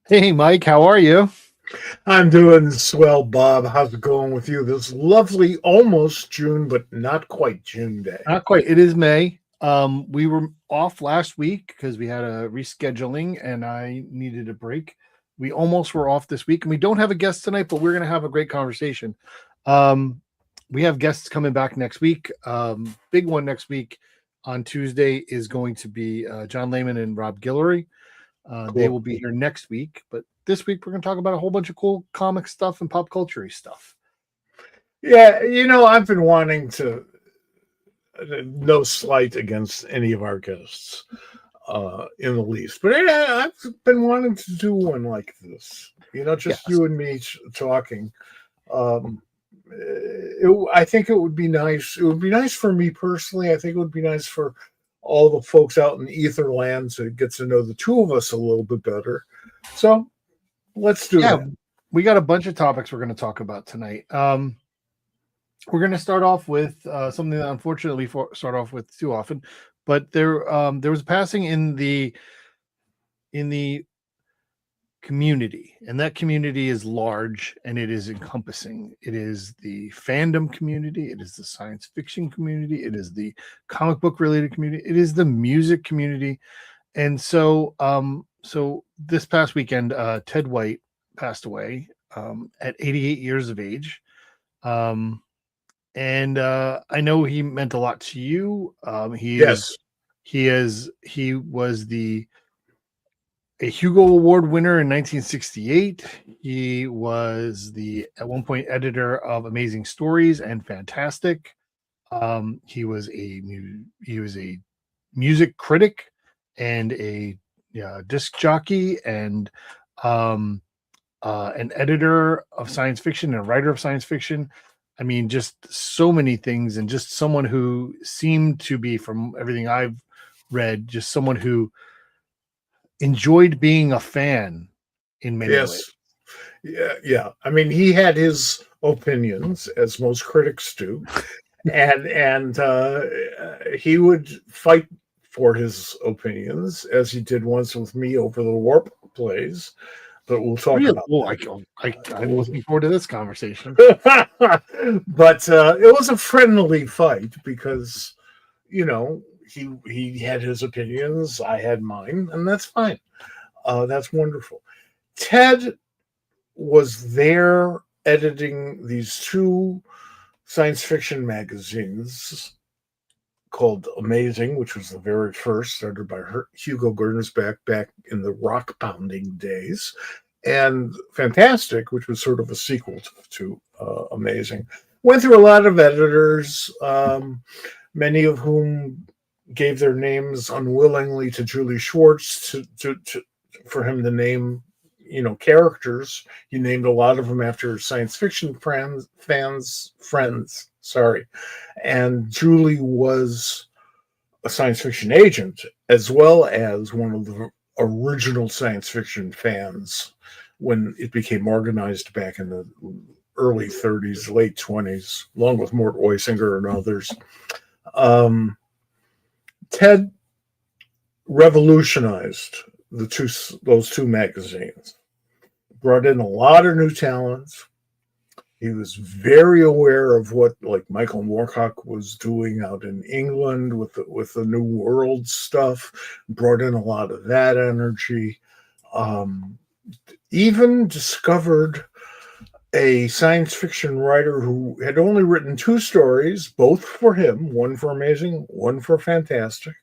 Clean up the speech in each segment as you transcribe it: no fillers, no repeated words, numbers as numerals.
Hey, Mike, how are you? I'm doing swell, Bob. How's it going with you? This lovely, almost June, but not quite June day. Not quite. It is May. We were off last week because we had a rescheduling and I needed a break. We almost were off this week, and we don't have a guest tonight, but we're going to have a great conversation. Um, we have guests coming back next week. Big one next week on Tuesday is going to be John Lehman and Rob Guillory. They Cool. will be here next week, but this week we're going to talk about a whole bunch of cool comic stuff and pop culture stuff. Yeah, I've been wanting to, no slight against any of our guests in the least, but I've been wanting to do one like this. Just Yes. you and me talking. Um, I think it would be nice. It would be nice for me personally. I think it would be nice for all the folks out in Etherland to get to know the two of us a little bit better. So let's do Yeah, that. we got a bunch of topics we're going to talk about tonight. We're going to start off with something that unfortunately we start off with too often, but there was a passing in the community, and that community is large and it is encompassing. It is the fandom community, it is the science fiction community, it is the comic book related community, it is the music community. And so this past weekend, Ted White passed away at 88 years of age. Um, and I know he meant a lot to you. Yes. He was the a Hugo Award winner in 1968. He was the at one point editor of Amazing Stories and Fantastic. He was a music critic and a disc jockey and um, an editor of science fiction and a writer of science fiction. I mean, just so many things, and just someone who seemed to be, from everything I've read, just someone who enjoyed being a fan in many ways. Yes. Yeah. Yeah. I mean, he had his opinions, as most critics do, and he would fight for his opinions, as he did once with me over the warp plays. But we'll talk Really? about Oh, that. I'm looking forward to this conversation. But it was a friendly fight because he had his opinions, I had mine, and that's fine. That's wonderful. Ted was there editing these two science fiction magazines called Amazing, which was the very first, started by Hugo Gernsback back in the rock pounding days, and Fantastic, which was sort of a sequel to Amazing. Went through a lot of editors, many of whom gave their names unwillingly to Julie Schwartz for him to name characters. He named a lot of them after science fiction friends. Sorry, and Julie was a science fiction agent as well as one of the original science fiction fans when it became organized back in the early 30s, late 20s, along with Mort Oisinger and others. Um, Ted revolutionized those two magazines, brought in a lot of new talents. He was very aware of what like Michael Moorcock was doing out in England with the New World stuff. Brought in a lot of that energy. Um, Even discovered a science fiction writer who had only written two stories, both for him, one for Amazing, one for Fantastic.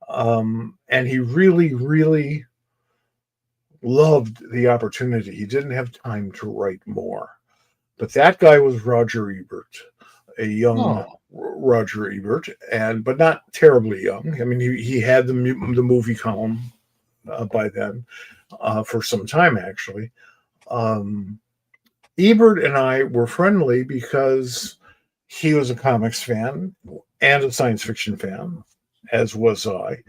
And he really, really loved the opportunity. He didn't have time to write more. But that guy was Roger Ebert, a young Oh, Roger Ebert, and but not terribly young. I mean, he had the movie column by then for some time actually. Um, Ebert and I were friendly because he was a comics fan and a science fiction fan, as was I,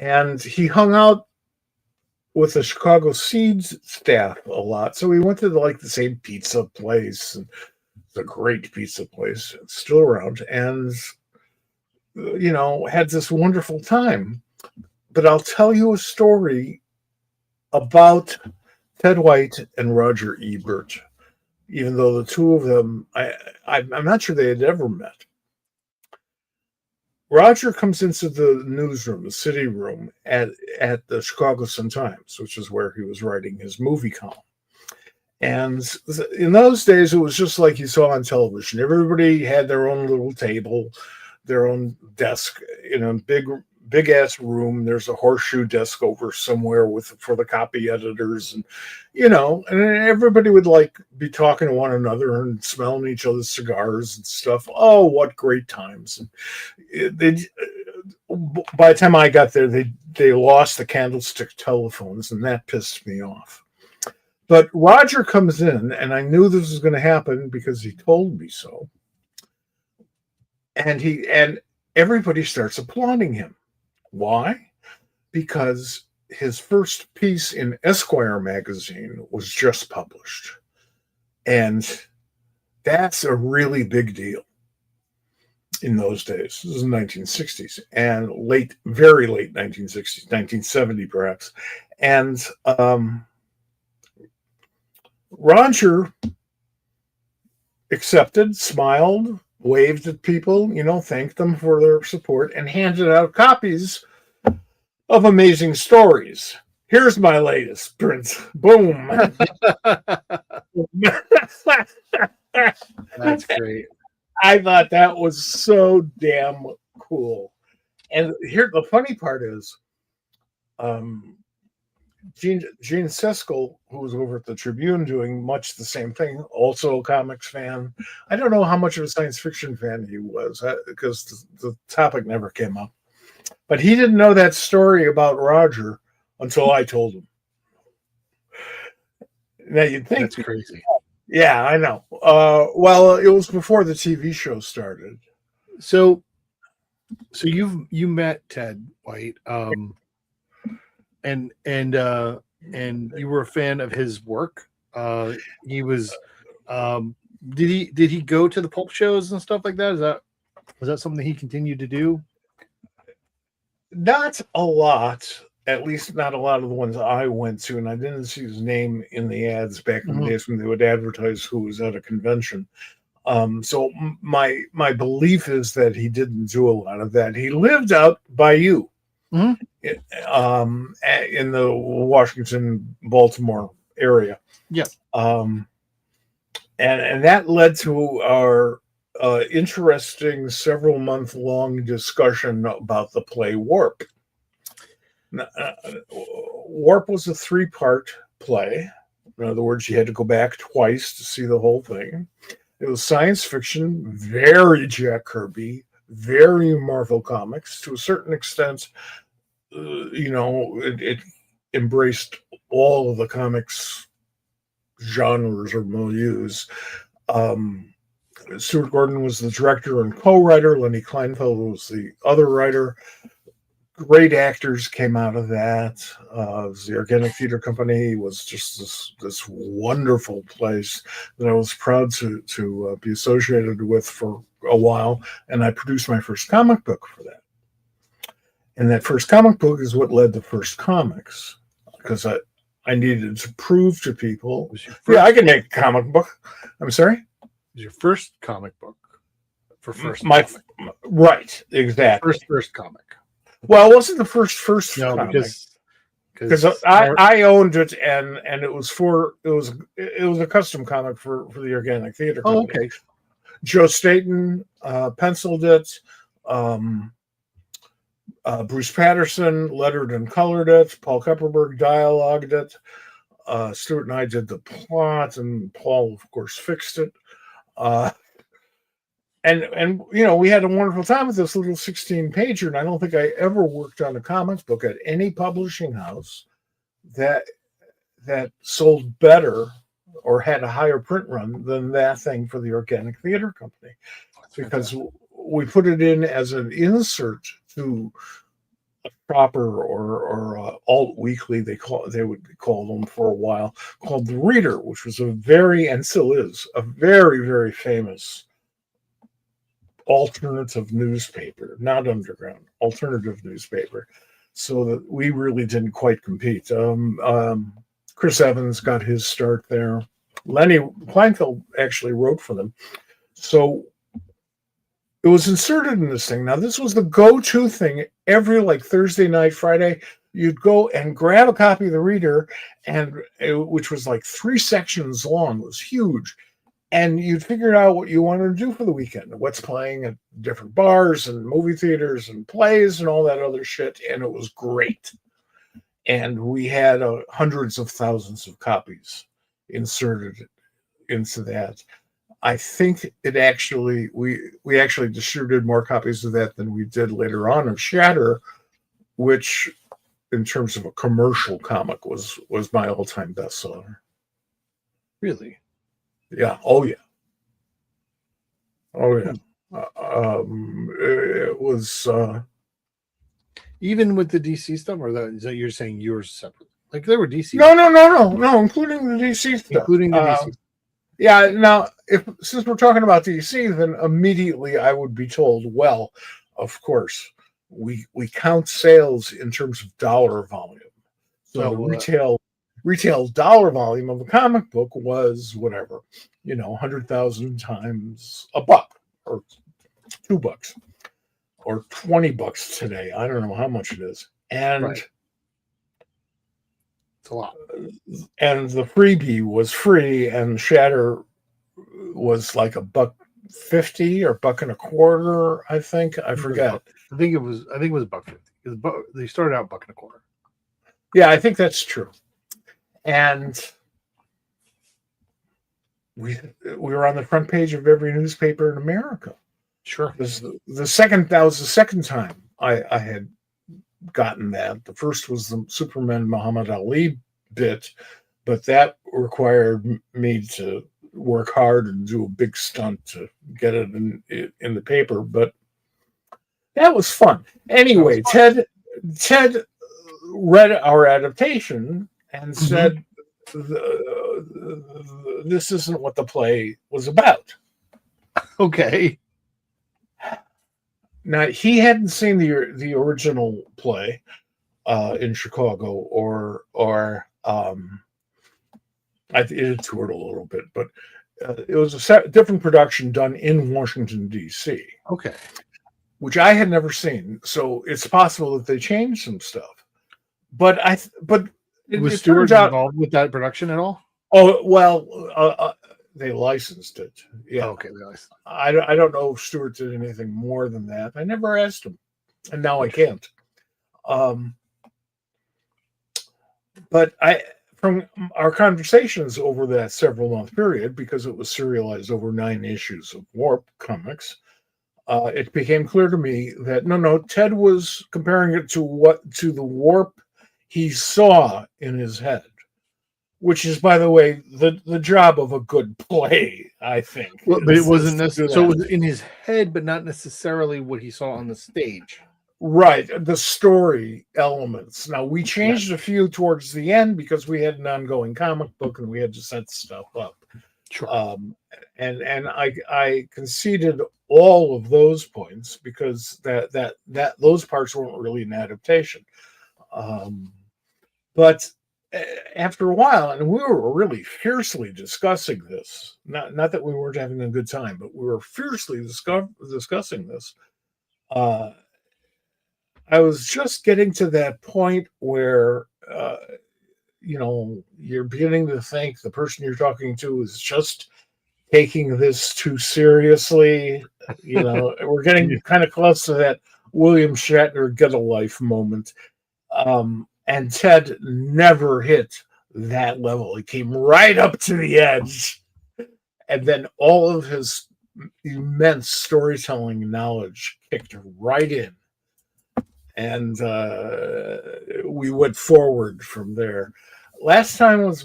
and he hung out with the Chicago Seeds staff a lot. So we went to the same pizza place, and it's a great pizza place. It's still around, and had this wonderful time. But I'll tell you a story about Ted White and Roger Ebert, even though the two of them, I'm not sure they had ever met. Roger comes into the newsroom, the city room at the Chicago Sun-Times, which is where he was writing his movie column. And in those days, it was just like you saw on television. Everybody had their own little table, their own desk in a big ass room. There's a horseshoe desk over somewhere for the copy editors, and and everybody would like be talking to one another and smelling each other's cigars and stuff. Oh, what great times! And by the time I got there, they lost the candlestick telephones, and that pissed me off. But Roger comes in, and I knew this was going to happen because he told me so. And everybody starts applauding him. Why? Because his first piece in Esquire magazine was just published. And that's a really big deal in those days. This is the 1960s and very late 1960s, 1970 perhaps. And Roger accepted, smiled, waved at people, thanked them for their support, and handed out copies of Amazing Stories. Here's my latest print. Boom. That's great. I thought that was so damn cool. And here, the funny part is, Gene Siskel, who was over at the Tribune doing much the same thing, also a comics fan. I don't know how much of a science fiction fan he was because the topic never came up. But he didn't know that story about Roger until I told him. Now you'd think that's crazy. Yeah, I know. Well, it was before the TV show started. So you met Ted White, and you were a fan of his work. He was. Did he go to the pulp shows and stuff like that? Was that something he continued to do? Not a lot, at least not a lot of the ones I went to, and I didn't see his name in the ads back in the days when they would advertise who was at a convention. So my belief is that he didn't do a lot of that. He lived out by you, in the Washington, Baltimore area. Yeah. And that led to our interesting several-month-long discussion about the play Warp. Warp was a 3-part play. In other words, you had to go back twice to see the whole thing. It was science fiction, very Jack Kirby, very Marvel Comics. To a certain extent, it embraced all of the comics genres or milieus. Stuart Gordon was the director and co-writer. Lenny Kleinfeld was the other writer. Great actors came out of that. The Organic Theater Company was just this wonderful place that I was proud to be associated with for a while. And I produced my first comic book for that. And that first comic book is what led to First Comics, because I needed to prove to people, I can make a comic book. I'm sorry? It was your first comic book for first comic. Right, exactly. First comic. Well, it wasn't the first no, comic. Because I owned it, and it was a custom comic for the Organic Theater Company. Oh, okay. Joe Staten penciled it. Bruce Patterson lettered and colored it. Paul Kupperberg dialogued it. Stuart and I did the plot, and Paul, of course, fixed it. And we had a wonderful time with this little 16-pager, and I don't think I ever worked on a comics book at any publishing house that sold better or had a higher print run than that thing for the Organic Theater Company, because we put it in as an insert to a proper or alt weekly, they would call them for a while, called The Reader, which was and still is a very, very famous alternative newspaper, not underground, alternative newspaper. so that we really didn't quite compete. Chris Evans got his start there. Lenny Kleinfeld actually wrote for them. So it was inserted in this thing. Now, this was the go-to thing every like Thursday night, Friday. You'd go and grab a copy of the Reader, which was like 3 sections long. It was huge. And you'd figure out what you wanted to do for the weekend, what's playing at different bars and movie theaters and plays and all that other shit. And it was great. And we had hundreds of thousands of copies inserted into that. I think it actually, we actually distributed more copies of that than we did later on of Shatter, which in terms of a commercial comic was my all-time bestseller. Really? Yeah. Oh yeah. Oh yeah. It was Even with the DC stuff, or is that you're saying yours separate? Like there were DC, no, including the DC stuff. including the DC. Yeah. Now, since we're talking about DC, then immediately I would be told, well, of course, we count sales in terms of dollar volume. So the retail dollar volume of a comic book was whatever, 100,000 times $1 or $2 or $20 today. I don't know how much it is. And Right. It's a lot. And the freebie was free, and Shatter was like $1.50 or $1.25. I think. I forget. I think it was $1.50. They started out $1.25. Yeah, I think that's true. And we were on the front page of every newspaper in America. Sure. That was the second time I had gotten that. The first was the Superman Muhammad Ali bit, but that required me to work hard and do a big stunt to get it in the paper. But that was fun. Anyway, Ted read our adaptation and said, this isn't what the play was about. Okay. Now, he hadn't seen the original play in Chicago, or it toured a little bit, but it was a different production done in Washington, D.C. Okay. Which I had never seen. So it's possible that they changed some stuff. But was Stewart involved with that production at all? Oh, well, they licensed it. Yeah. Oh, okay. They licensed. I don't know if Stewart did anything more than that. I never asked him, and now I can't. But from our conversations over that several month period, because it was serialized over 9 issues of Warp Comics, it became clear to me that no, Ted was comparing it to the warp he saw in his head, which is, by the way, the job of a good play, I think. Well, but it wasn't necessarily, so it was in his head, but not necessarily what he saw on the stage. Right, the story elements. Now, we changed a few towards the end because we had an ongoing comic book and we had to set stuff up. Sure. And I conceded all of those points because that those parts weren't really an adaptation. But after a while, and we were really fiercely discussing this, not that we weren't having a good time, but we were fiercely discussing this. I was just getting to that point where, you're beginning to think the person you're talking to is just taking this too seriously. We're getting kind of close to that William Shatner get a life moment. And Ted never hit that level. He came right up to the edge. And then all of his immense storytelling knowledge kicked right in. And we went forward from there. Last time I was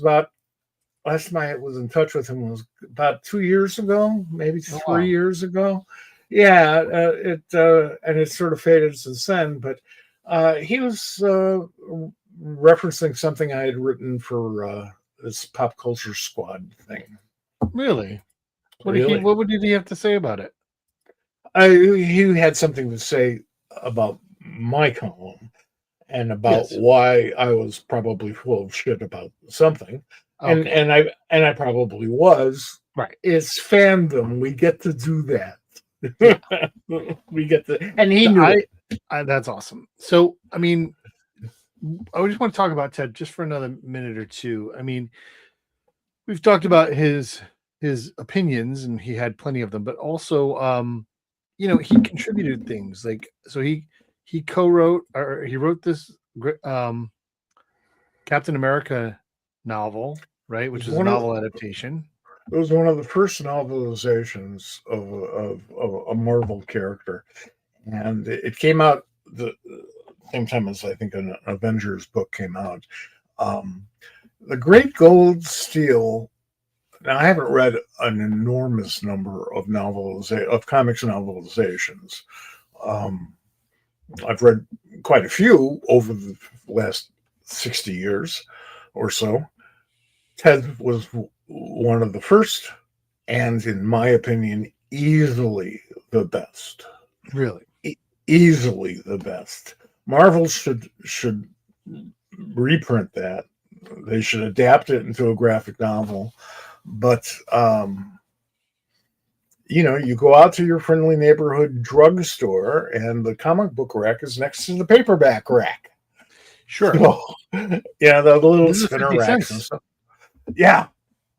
in touch with him was about 2 years ago, maybe 3 years ago. Yeah, it sort of faded since then, but he was referencing something I had written for this Pop Culture Squad thing. Really? What did he have to say about it? He had something to say about my column, and about Yes. why I was probably full of shit about something. And Okay. I probably was. Right. It's fandom. We get to do that. Yeah. We get to, and he So knew it. that's awesome. So, I mean, I just want to talk about Ted just for another minute or two. I mean, we've talked about his opinions, and he had plenty of them, but also, he contributed things like so he co-wrote or he wrote this Captain America novel, right, which It is a novel adaptation. was one of the first novelizations of a Marvel character, and it came out the same time as I think an Avengers book came out. Um, the Great Gold Steel. Now, I haven't read an enormous number of comics novelizations. Um, I've read quite a few over the last 60 years or so. Ted was one of the first, and in my opinion, easily the best. Really? Easily the best. Marvel should reprint that. They should adapt it into a graphic novel. But you go out to your friendly neighborhood drugstore, and the comic book rack is next to the paperback rack. Sure. So, yeah, the little This is spinner 50 racks and cents. stuff. Yeah,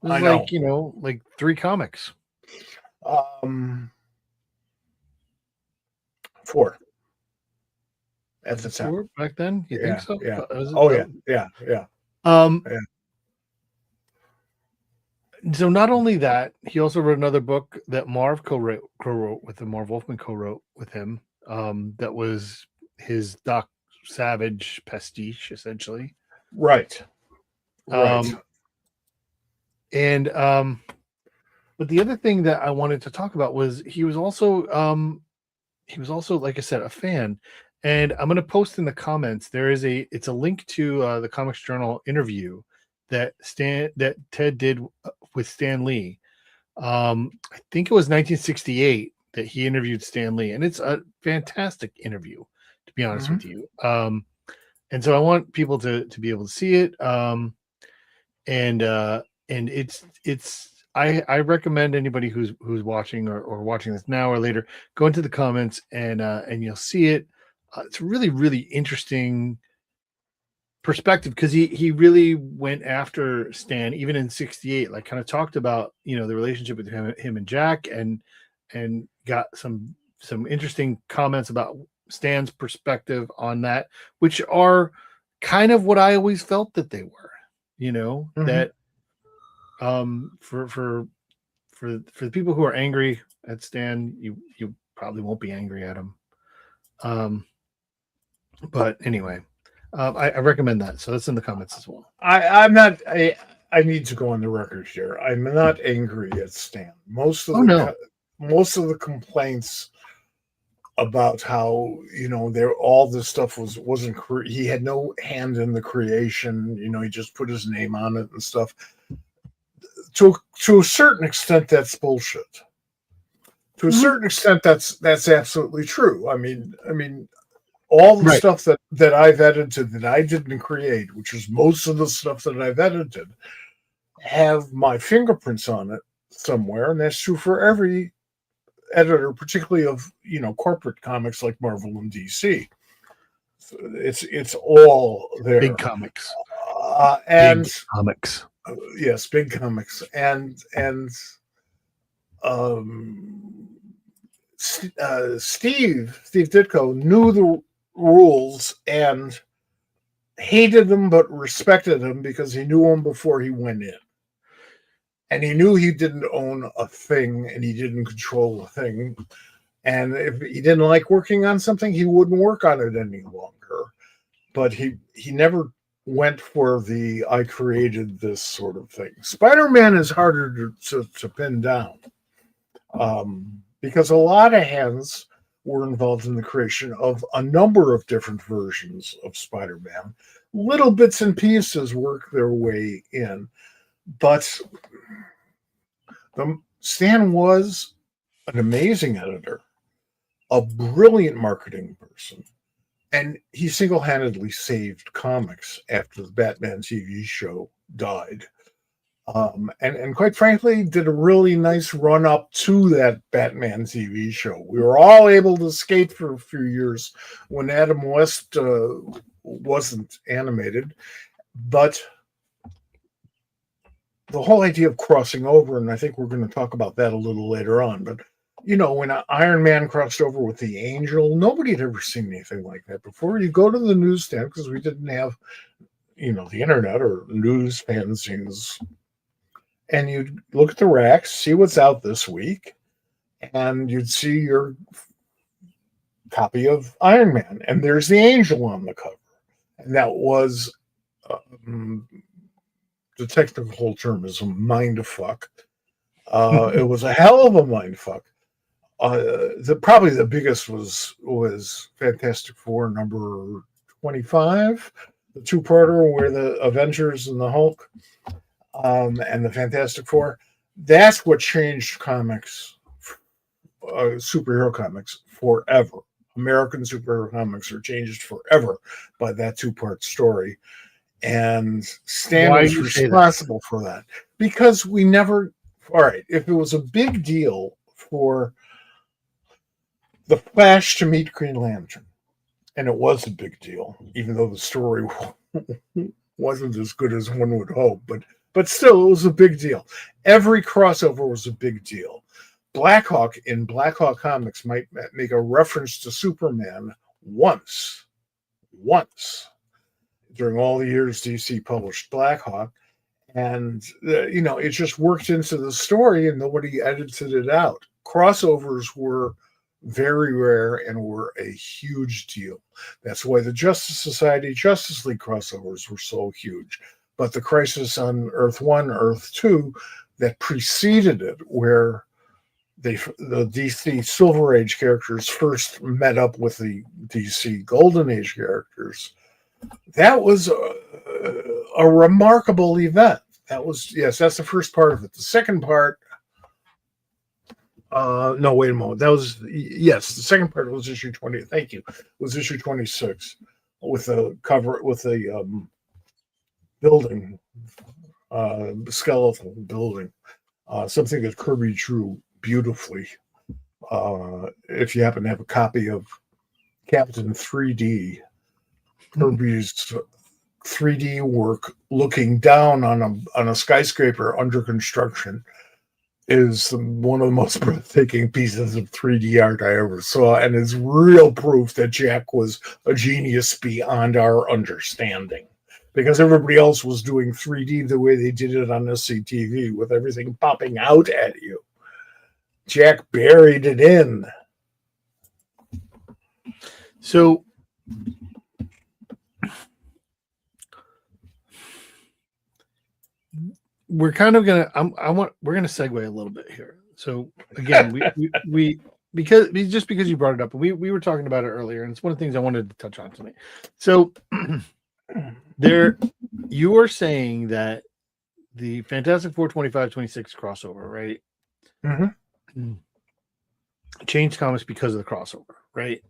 This I is know. like 3 comics. 4 at Was the it time. 4 back then? You think Yeah, so? yeah. Was it Oh, that? yeah. Um, Yeah. so not only that, he also wrote another book that Marv co-wrote with him. Marv Wolfman co-wrote with him. That was his Doc Savage pastiche, essentially. Right. Um, and but the other thing that I wanted to talk about was he was also, like I said, a fan. And I'm going to post in the comments. It's a link to the Comics Journal interview that Ted did with Stan Lee. I think it was 1968 that he interviewed Stan Lee, and it's a fantastic interview, to be honest with you. And so I want people to be able to see it. And I recommend anybody who's watching or watching this now or later, go into the comments and you'll see it. It's a really, really interesting perspective because he really went after Stan even in 68, like kind of talked about, the relationship with him and Jack and got some interesting comments about Stan's perspective on that, which are kind of what I always felt that they were, that for the people who are angry at Stan, you probably won't be angry at him. But anyway, I recommend that. So that's in the comments as well. I'm not. I need to go on the record here. I'm not angry at Stan. Most of the complaints about how there all this stuff wasn't he had no hand in the creation. He just put his name on it and stuff. To a certain extent, that's bullshit. To a certain extent, that's absolutely true. I mean, all the stuff that I've edited that I didn't create, which is most of the stuff that I've edited, have my fingerprints on it somewhere, and that's true for every editor, particularly of corporate comics like Marvel and DC. It's all there. Big comics. And big comics. Yes, big comics. And Steve Ditko knew the rules and hated them but respected them because he knew them before he went in. And he knew he didn't own a thing and he didn't control a thing. And if he didn't like working on something, he wouldn't work on it any longer. But he never went for the I created this sort of thing. Spider-Man is harder to pin down because a lot of hands were involved in the creation of a number of different versions of Spider-Man. Little bits and pieces work their way in. But Stan was an amazing editor, a brilliant marketing person, And he single-handedly saved comics after the Batman TV show died. And quite frankly, did a really nice run up to that Batman TV show. We were all able to skate for a few years when Adam West wasn't animated, but the whole idea of crossing over, and I think we're going to talk about that a little later on, but when Iron Man crossed over with the Angel, nobody had ever seen anything like that before. You go to the newsstand, because we didn't have, the internet or news fanzines, and you'd look at the racks, see what's out this week, and you'd see your copy of Iron Man, and there's the Angel on the cover. And that was, the technical term is a mindfuck. It was a hell of a mindfuck. Probably the biggest was Fantastic Four number 25, the two-parter where the Avengers and the Hulk and the Fantastic Four. That's what changed comics, superhero comics, forever. American superhero comics are changed forever by that two-part story. And Stan was responsible for that. Because we never... All right, if it was a big deal for the Flash to meet Green Lantern, and it was a big deal, even though the story wasn't as good as one would hope, but still, it was a big deal. Every crossover was a big deal. Blackhawk in Blackhawk Comics might make a reference to Superman once, during all the years DC published Blackhawk, and it just worked into the story, and nobody edited it out. Crossovers were very rare and were a huge deal. That's why the Justice Society, Justice League crossovers were so huge. But the Crisis on Earth 1, Earth 2 that preceded it, where the DC Silver Age characters first met up with the DC Golden Age characters, that was a remarkable event. That's the first part of it. The second part, no, wait a moment. The second part was issue 20. Thank you. Was issue 26 with a cover with a building, skeletal building, something that Kirby drew beautifully. If you happen to have a copy of Captain 3D, Kirby's 3D work looking down on a skyscraper under construction is one of the most breathtaking pieces of 3D art I ever saw, and is real proof that Jack was a genius beyond our understanding, because everybody else was doing 3D the way they did it on SCTV with everything popping out at you. Jack buried it in. So we're kind of gonna we're gonna segue a little bit here. So again, we because you brought it up, and we were talking about it earlier, and it's one of the things I wanted to touch on tonight. So you were saying that the Fantastic Four 25-26 crossover, right? Mm-hmm. Changed comics because of the crossover, right?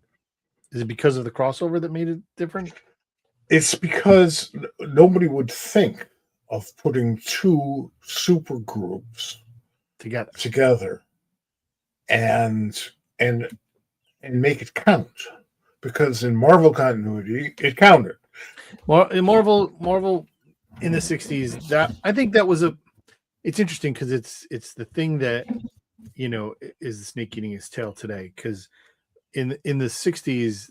Is it because of the crossover that made it different? It's because nobody would think of putting two super groups together and make it count, because in Marvel continuity it counted. Well, in Marvel in the 60s, that I think that was it's interesting, because it's the thing that is the snake eating its tail today, because in the 60s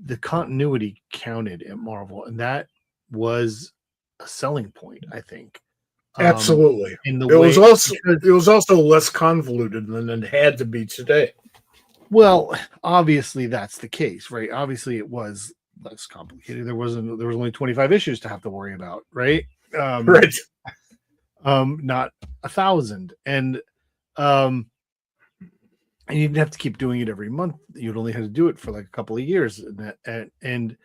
the continuity counted at Marvel, and that was a selling point, I think. Absolutely. It was also less convoluted than it had to be today. Well, obviously that's the case, right? Obviously it was less complicated. There was only 25 issues to have to worry about, right? Right. Not 1,000. And you didn't have to keep doing it every month. You'd only have to do it for like a couple of years. And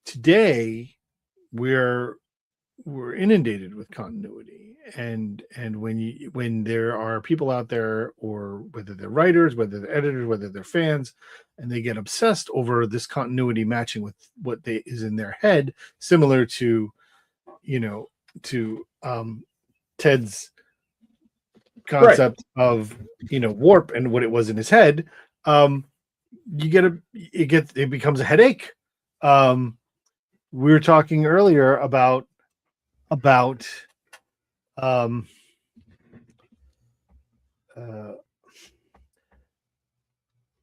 today we're we're inundated with continuity, and when there are people out there, or whether they're writers, whether they're editors, whether they're fans, and they get obsessed over this continuity matching with what they is in their head, similar to, you know, to Ted's Right. concept of, warp and what it was in his head. You get it becomes a headache. We were talking earlier about um uh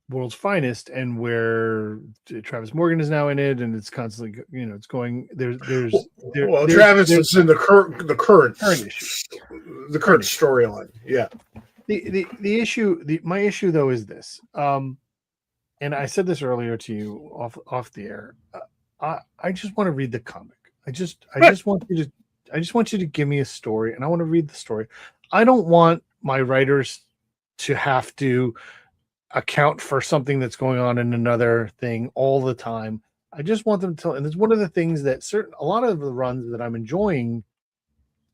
World's Finest, and where Travis Morgan is now in it, and it's constantly, it's going there's Travis is in the current current issue. storyline. Yeah. The issue, my issue though is this, and I said this earlier to you off the air. I just want to read the comic. I just want you to give me a story, and I want to read the story. I don't want my writers to have to account for something that's going on in another thing all the time. I just want them to, and it's one of the things that a lot of the runs that I'm enjoying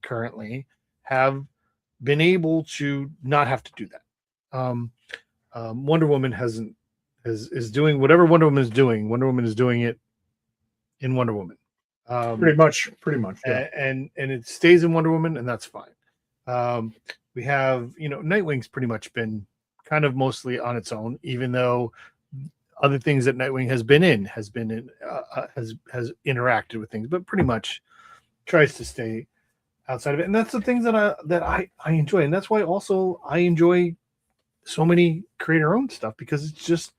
currently have been able to not have to do that. Wonder Woman is doing whatever Wonder Woman is doing. Wonder Woman is doing it in Wonder Woman. Pretty much. Yeah. And it stays in Wonder Woman, and that's fine. We have, Nightwing's pretty much been kind of mostly on its own, even though other things that Nightwing has interacted with things, but pretty much tries to stay outside of it. And that's the things that I enjoy, and that's why also I enjoy so many creator-owned stuff, because it's just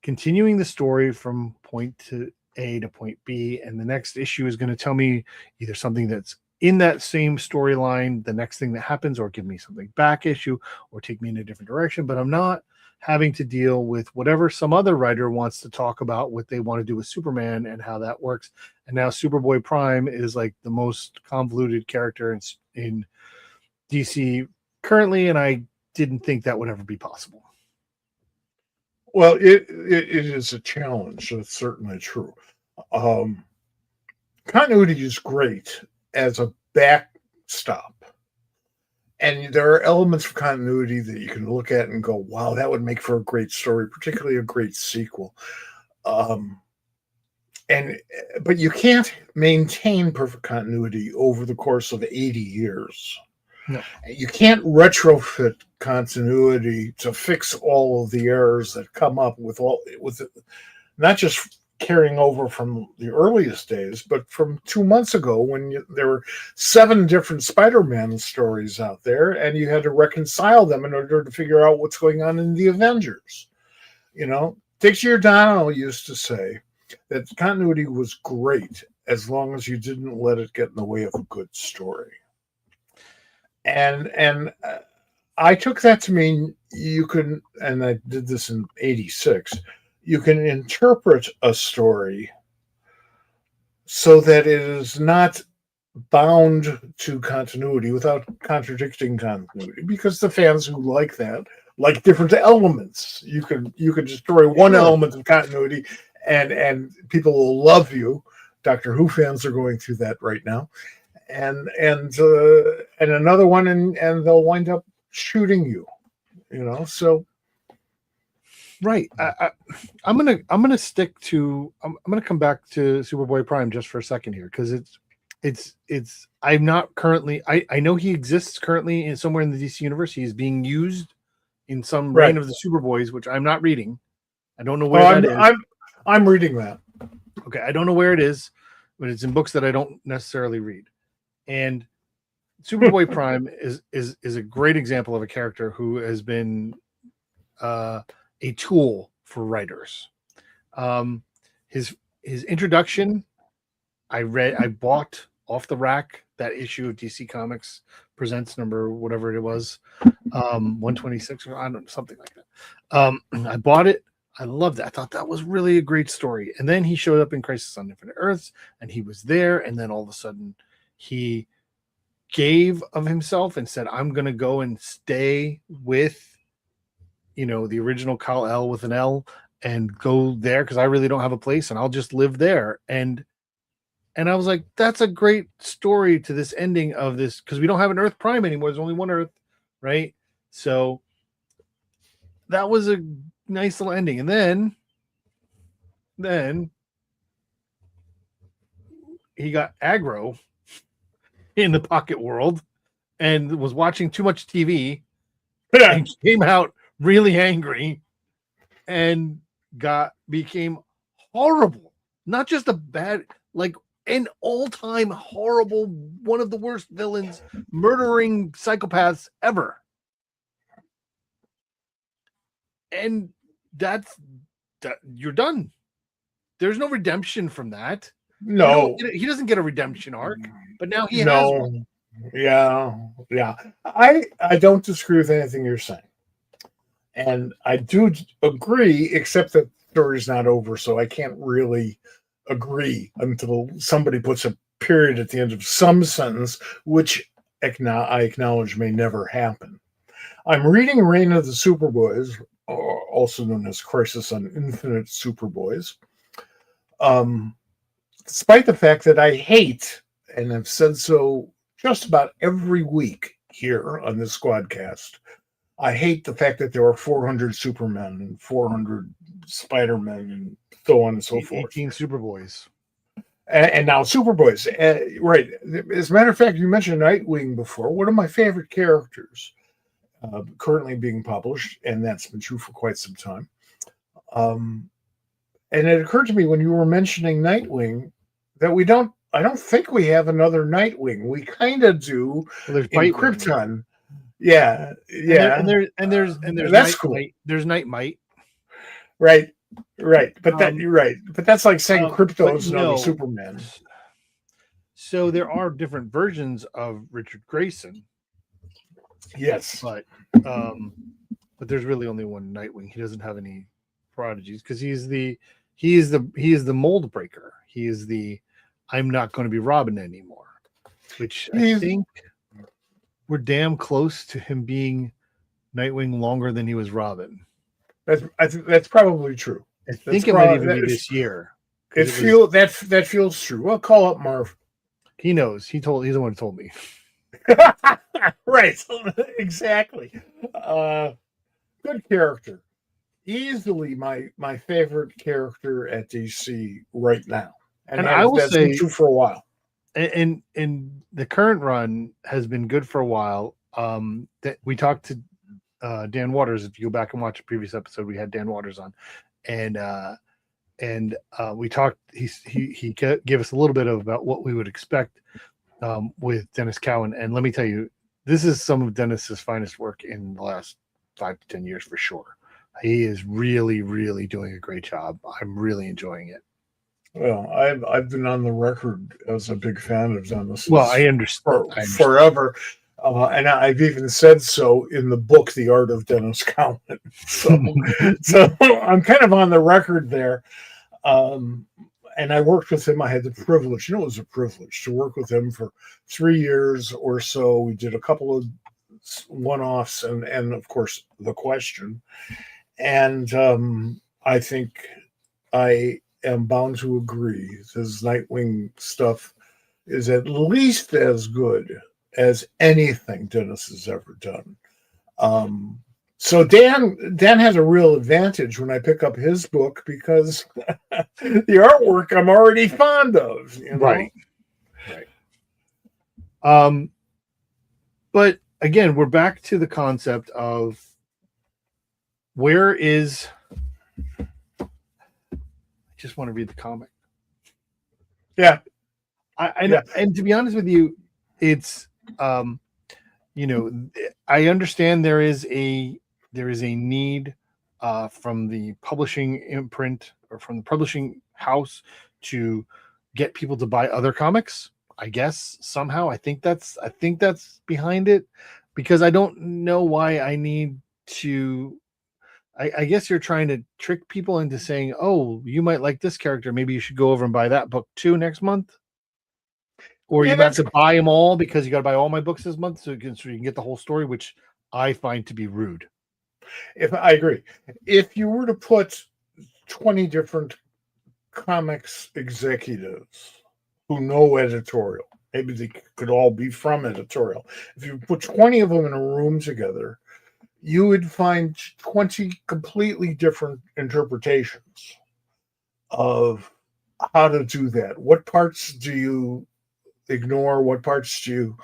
continuing the story from point to A to point B, and the next issue is going to tell me either something that's in that same storyline, the next thing that happens, or give me something back issue, or take me in a different direction. But I'm not having to deal with whatever some other writer wants to talk about, what they want to do with Superman and how that works. And now Superboy Prime is like the most convoluted character in DC currently, and I didn't think that would ever be possible. Well, it is a challenge. That's certainly true. Continuity is great as a backstop, and there are elements of continuity that you can look at and go, wow, that would make for a great story, particularly a great sequel. But you can't maintain perfect continuity over the course of 80 years. No. You can't retrofit continuity to fix all of the errors that come up with not just carrying over from the earliest days, but from 2 months ago when there were 7 different Spider-Man stories out there, and you had to reconcile them in order to figure out what's going on in the Avengers. Dick Giordano used to say that continuity was great as long as you didn't let it get in the way of a good story. And I took that to mean you can, and I did this in 86, you can interpret a story so that it is not bound to continuity without contradicting continuity, because the fans who like that like different elements. You can destroy one element of continuity and people will love you. Doctor Who fans are going through that right now. And another one, and they'll wind up shooting you, so right. I'm gonna stick to, I'm gonna come back to Superboy Prime just for a second here, because it's I'm not currently, I know he exists currently in somewhere in the DC universe. He is being used in some reign of the Superboys, which I'm not reading. I don't know where that is. I'm reading that. Okay, I don't know where it is, but it's in books that I don't necessarily read. And Superboy Prime is a great example of a character who has been a tool for writers. His introduction, I bought off the rack that issue of DC Comics Presents number whatever it was, 126 or I don't know, something like that. I bought it. I loved it. I thought that was really a great story. And then he showed up in Crisis on Infinite Earths, and he was there. And then all of a sudden, he gave of himself and said, "I'm going to go and stay with, the original Kal-El with an L, and go there because I really don't have a place, and I'll just live there." And And I was like, that's a great story to this ending of this, because we don't have an Earth Prime anymore. There's only one Earth, right? So that was a nice little ending. And then he got aggro in the pocket world and was watching too much TV and came out really angry and became horrible. Not just a bad, like an all-time horrible, one of the worst villains, murdering psychopaths ever. And that's that, you're done. There's no redemption from that. No, He doesn't get a redemption arc, but now he has one. Yeah. I don't disagree with anything you're saying. And I do agree, except that the story's not over, so I can't really agree until somebody puts a period at the end of some sentence, which I acknowledge may never happen. I'm reading Reign of the Superboys, also known as Crisis on Infinite Superboys. Despite the fact that I hate, and I've said so just about every week here on this SquadCast, I hate the fact that there are 400 Supermen and 400 Spider-Men and so on and so forth. 18 Superboys. And now Superboys. Right. As a matter of fact, you mentioned Nightwing before. One of my favorite characters currently being published, and that's been true for quite some time. And it occurred to me when you were mentioning Nightwing that I don't think we have another Nightwing. We kind of do in Krypton. Yeah. And there's that's cool. There's Nightmite. Right. But you're right. But that's like saying Krypton's no Superman. So there are different versions of Richard Grayson. Yes. But there's really only one Nightwing. He doesn't have any prodigies because he is the mold breaker. He is the I'm not going to be Robin anymore. Which I think we're damn close to him being Nightwing longer than he was Robin. That's probably true. I think it might even be this year. That feels true. Well, call up Marv. He knows. He's the one who told me. Right. Exactly. Good character. Easily my favorite character at DC right now. And I will say been true for a while. And the current run has been good for a while. That we talked to Dan Waters. If you go back and watch a previous episode, we had Dan Waters on, and we talked. He gave us a little bit about what we would expect with Dennis Cowan. And let me tell you, this is some of Dennis's finest work in the last 5 to 10 years for sure. He is really, really doing a great job. I'm really enjoying it. Well, I've been on the record as a big fan of Dennis. Well, I understand. Forever. And I've even said so in the book, The Art of Dennis Cowan. So I'm kind of on the record there. And I worked with him. I had the privilege, it was a privilege to work with him for 3 years or so. We did a couple of one-offs and of course, The Question. And I think I am bound to agree his Nightwing stuff is at least as good as anything Dennis has ever done. So Dan has a real advantage when I pick up his book because the artwork I'm already fond of. You know? Right. But again, we're back to the concept of where is. I just want to read the comic. Yeah. And to be honest with you, it's I understand there is a need from the publishing imprint or from the publishing house to get people to buy other comics. I guess somehow I think that's behind it, because I don't know why I need to. I guess you're trying to trick people into saying, "Oh, you might like this character. Maybe you should go over and buy that book too next month." Or you have to buy them all because you got to buy all my books this month so you can get the whole story, which I find to be rude. If I agree, if you were to put 20 different comics executives who know editorial. Maybe they could all be from editorial. If you put 20 of them in a room together, you would find 20 completely different interpretations of how to do that. What parts do you ignore? What parts do you,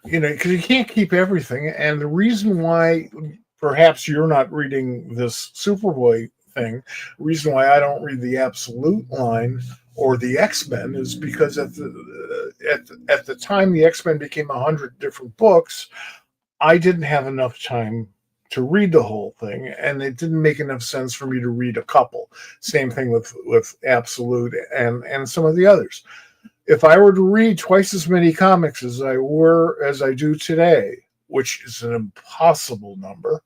because you can't keep everything. And the reason why perhaps you're not reading this Superboy thing, reason why I don't read the Absolute line or the X-Men is because at the time the X-Men became 100 different books, I didn't have enough time to read the whole thing, and it didn't make enough sense for me to read a couple. Same thing with Absolute and some of the others. If I were to read twice as many comics as I do today, which is an impossible number,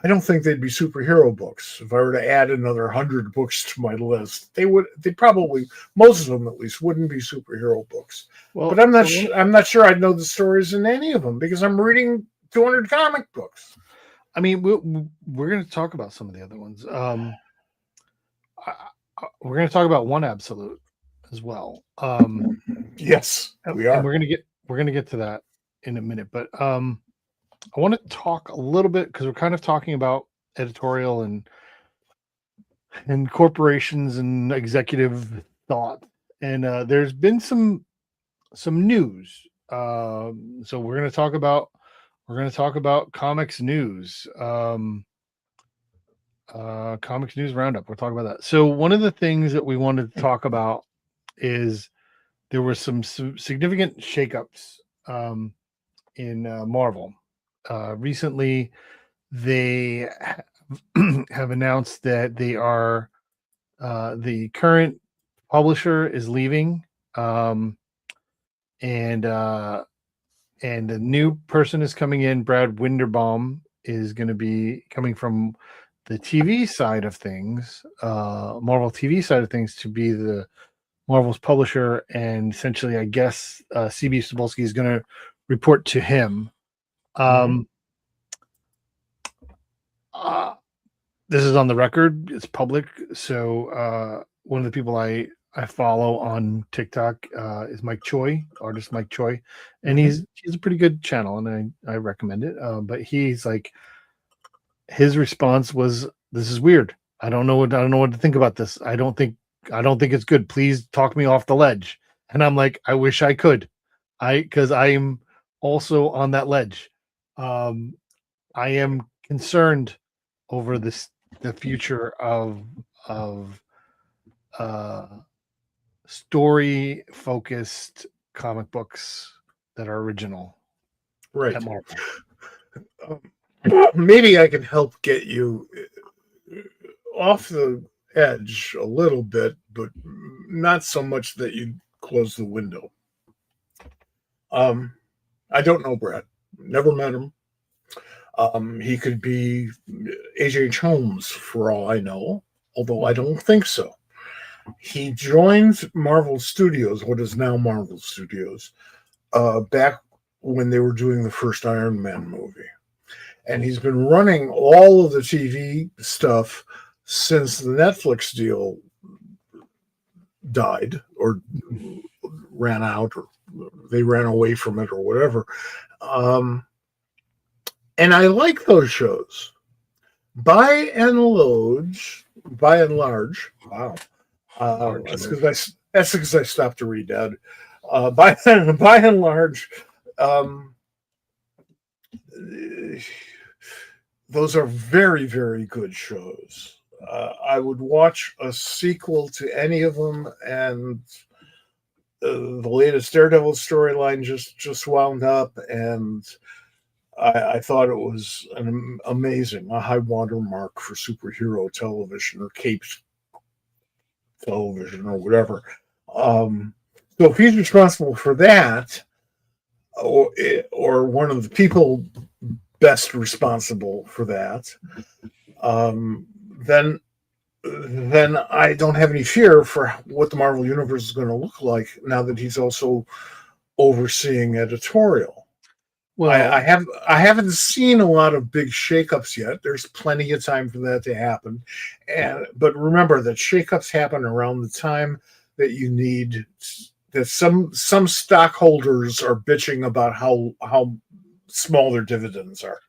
I don't think they'd be superhero books. If I were to add another 100 books to my list, they probably, most of them at least, wouldn't be superhero books. Well, but I'm not sure I'd know the stories in any of them because I'm reading 200 comic books. I mean, we're going to talk about some of the other ones. We're going to talk about one Absolute as well. Yes, we are. And we're going to get to that in a minute, but I want to talk a little bit because we're kind of talking about editorial and corporations and executive thought, and there's been some news. So we're going to talk about comics news. Comics news roundup. We'll talk about that. So one of the things that we wanted to talk about is there were some significant shakeups in Marvel. Recently, they have announced that they are the current publisher is leaving, and the new person is coming in. Brad Winderbaum is going to be coming from the TV side of things, Marvel TV side of things, to be the Marvel's publisher, and essentially, I guess, CB Cebulski is going to report to him. This is on the record. It's public. So one of the people I follow on TikTok is Mike Choi, artist Mike Choi, and he's a pretty good channel, and I recommend it. But he's like, his response was, "This is weird. I don't know what to think about this. I don't think it's good. Please talk me off the ledge." And I'm like, I wish I could, because I'm also on that ledge. I am concerned over the future of story focused comic books that are original, right? At Marvel. Maybe I can help get you off the edge a little bit, but not so much that you close the window. I don't know Brad. Never met him. He could be H.H. Holmes for all I know, although I don't think so. He joined Marvel Studios, what is now Marvel Studios, back when they were doing the first Iron Man movie. And he's been running all of the TV stuff since the Netflix deal died or ran out, or they ran away from it or whatever. And I like those shows. By and large, wow. That's because I stopped to read that. By and large, those are very, very good shows. I would watch a sequel to any of them, and the latest Daredevil storyline just wound up, and I thought it was amazing, a high watermark for superhero television or caped television or whatever. So if he's responsible for that, or one of the people best responsible for that, then I don't have any fear for what the Marvel Universe is going to look like now that he's also overseeing editorial. Well, I haven't seen a lot of big shakeups yet. There's plenty of time for that to happen, but remember that shakeups happen around the time that you need that some stockholders are bitching about how small their dividends are.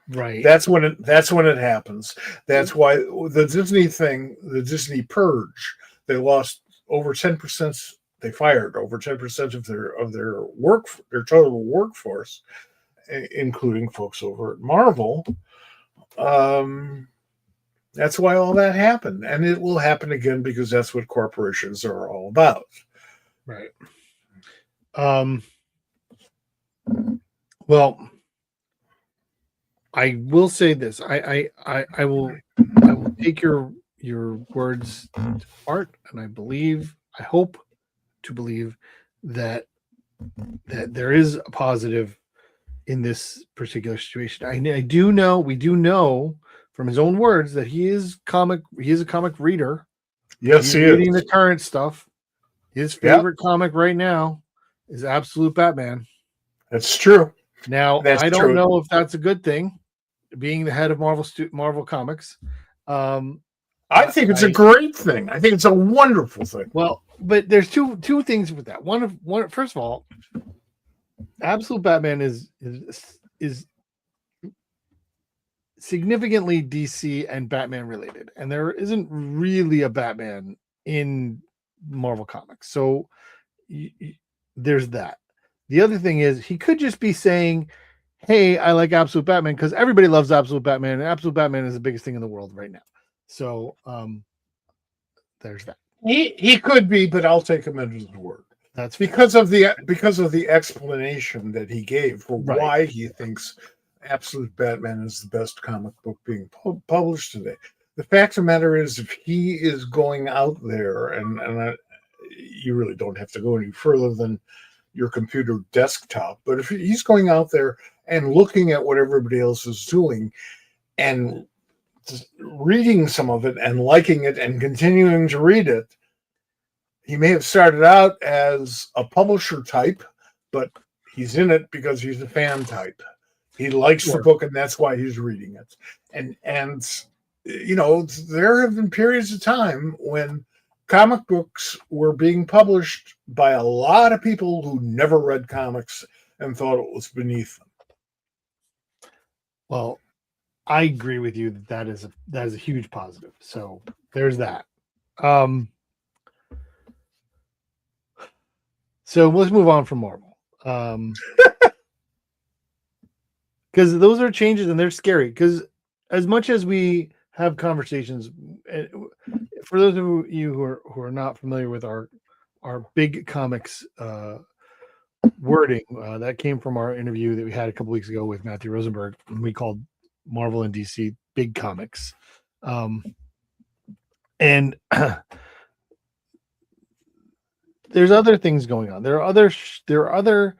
Right. That's when it happens. That's why the Disney thing, the Disney purge, they lost over 10%. They fired over 10% of their total workforce, including folks over at Marvel. That's why all that happened, and it will happen again because that's what corporations are all about. Right. Well, I will say this. I will take your words to heart, and I hope to believe that there is a positive in this particular situation. We do know from his own words that he is a comic reader. Yes, He's he reading is. the current stuff. His favorite comic right now is Absolute Batman. That's true. Now, That's I don't true. know if that's a good thing, being the head of Marvel Comics. I think it's a great thing. I think it's a wonderful thing. Well, but there's two things with that. One, first of all, Absolute Batman is significantly DC and Batman related, and there isn't really a Batman in Marvel Comics. So there's that. The other thing is he could just be saying, hey, I like Absolute Batman because everybody loves Absolute Batman, and Absolute Batman is the biggest thing in the world right now. So there's that. He could be, but I'll take him at his word. That's because of the explanation that he gave for Right. why he thinks Absolute Batman is the best comic book being published today. The fact of the matter is, if he is going out there, and you really don't have to go any further than your computer desktop, but if he's going out there and looking at what everybody else is doing and reading some of it and liking it and continuing to read it, he may have started out as a publisher type, but he's in it because he's a fan type. He likes the book, and that's why he's reading it. And you know, there have been periods of time when comic books were being published by a lot of people who never read comics and thought it was beneath them. Well, I agree with you that is a huge positive. So there's that. So let's move on from Marvel. Because those are changes and they're scary. Because as much as we have conversations, for those of you who are not familiar with our big comics wording, that came from our interview that we had a couple weeks ago with Matthew Rosenberg, and we called Marvel and DC big comics. And there's other things going on. There are other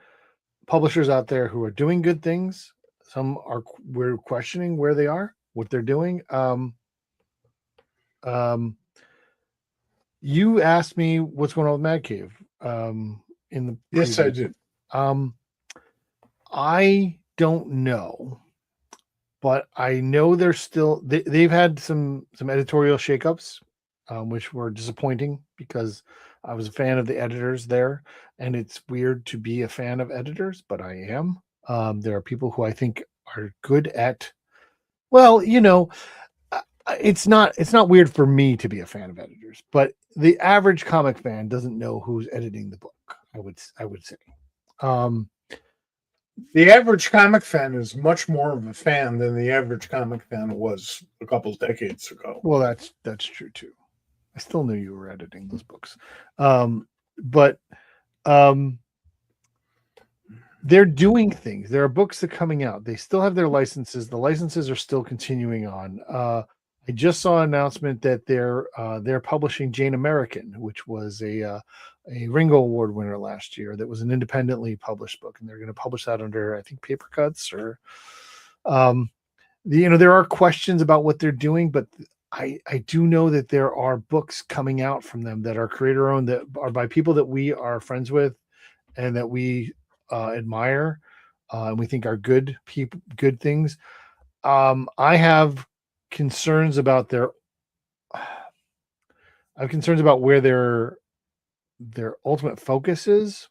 publishers out there who are doing good things. Some we're questioning where they are, what they're doing. You asked me what's going on with Mad Cave. Yes, I did. I don't know, but I know they've had some editorial shakeups, which were disappointing because I was a fan of the editors there, and it's weird to be a fan of editors, but I am. There are people who I think are good at, well, you know, it's not weird for me to be a fan of editors, but the average comic fan doesn't know who's editing the book. I would say. The average comic fan is much more of a fan than the average comic fan was a couple of decades ago. Well, that's true too. I still knew you were editing those books, but they're doing things. There are books that are coming out. They still have their licenses. The licenses are still continuing on. I just saw an announcement that they're publishing Jane American, which was a Ringo Award winner last year. That was an independently published book, and they're going to publish that under, I think, Paper Cuts or, there are questions about what they're doing, but I do know that there are books coming out from them that are creator owned, that are by people that we are friends with and that we admire and we think are good people, good things. I have concerns about where their ultimate focus is.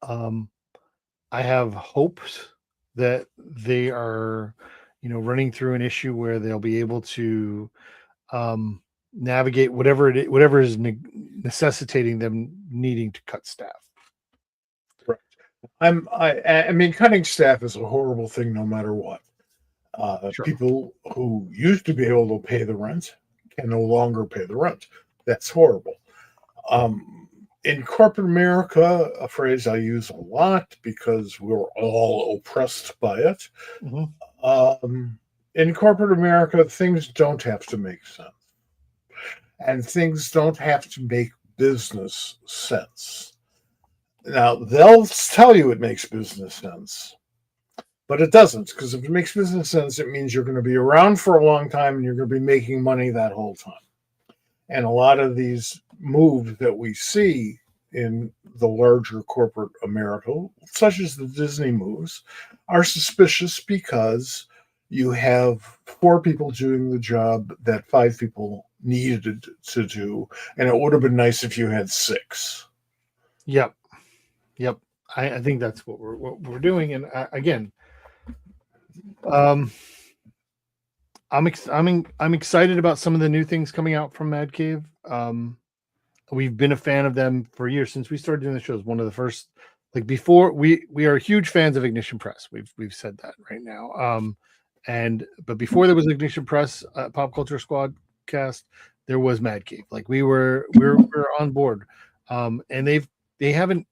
I have hopes that they are, running through an issue where they'll be able to navigate whatever is necessitating them needing to cut staff. Right. I mean, cutting staff is a horrible thing, no matter what. Sure. People who used to be able to pay the rent can no longer pay the rent. That's horrible. In corporate America, a phrase I use a lot because we're all oppressed by it. In corporate America, things don't have to make sense. And things don't have to make business sense. Now, they'll tell you it makes business sense, but it doesn't, because if it makes business sense, it means you're going to be around for a long time and you're going to be making money that whole time. And a lot of these moves that we see in the larger corporate America, such as the Disney moves, are suspicious because you have 4 people doing the job that 5 people needed to do, and it would have been nice if you had 6. Yep. I think that's what we're doing, and again, I'm excited about some of the new things coming out from Mad Cave. We've been a fan of them for years since we started doing the shows. One of the first, before we are huge fans of Ignition Press. We've said that right now. But before there was Ignition Press, Pop Culture Squad cast, there was Mad Cave. We're on board, and they haven't.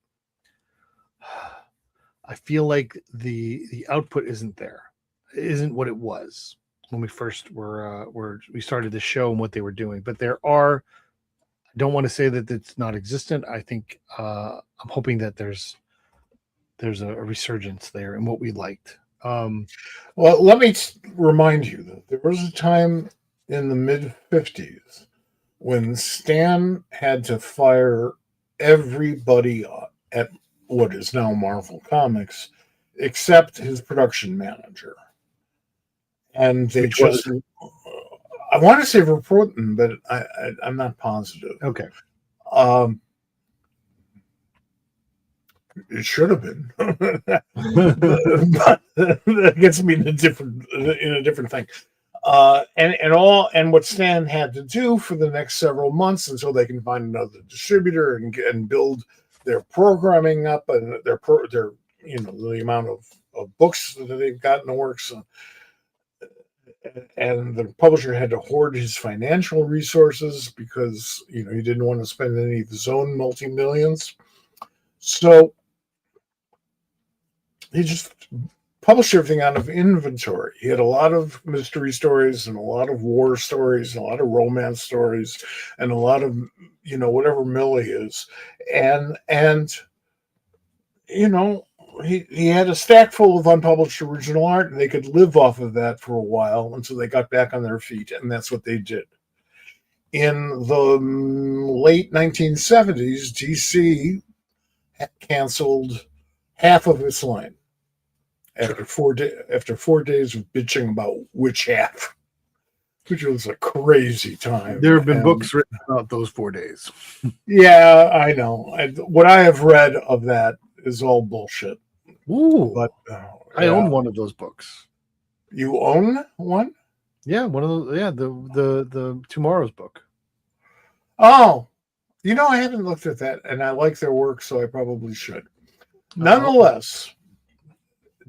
I feel like the output isn't what it was when we first we started the show and what they were doing. But there are. I don't want to say that it's not existent. I think I'm hoping that there's a resurgence there in what we liked. Well, let me remind you that there was a time in the mid-50s when Stan had to fire everybody at what is now Marvel Comics except his production manager. And they just... I want to say Reporting, but I'm not positive. Okay. It should have been. But that gets me in a different thing. And what Stan had to do for the next several months until they can find another distributor and build their programming up and their the amount of books that they've got in the works. And the publisher had to hoard his financial resources because he didn't want to spend any of his own multi-millions. So he just published everything out of inventory. He had a lot of mystery stories and a lot of war stories and a lot of romance stories and a lot of whatever Millie is, and he had a stack full of unpublished original art, and they could live off of that for a while until they got back on their feet, and that's what they did. In the late 1970s, DC canceled half of its line after 4 days of bitching about which half, which was a crazy time. There have been books written about those 4 days. Yeah, I know. What I have read of that is all bullshit. Ooh, but I own one of those books. You own one? Yeah, one of those. Yeah, the Tomorrow's book. Oh, I haven't looked at that, and I like their work, so I probably should. Nonetheless,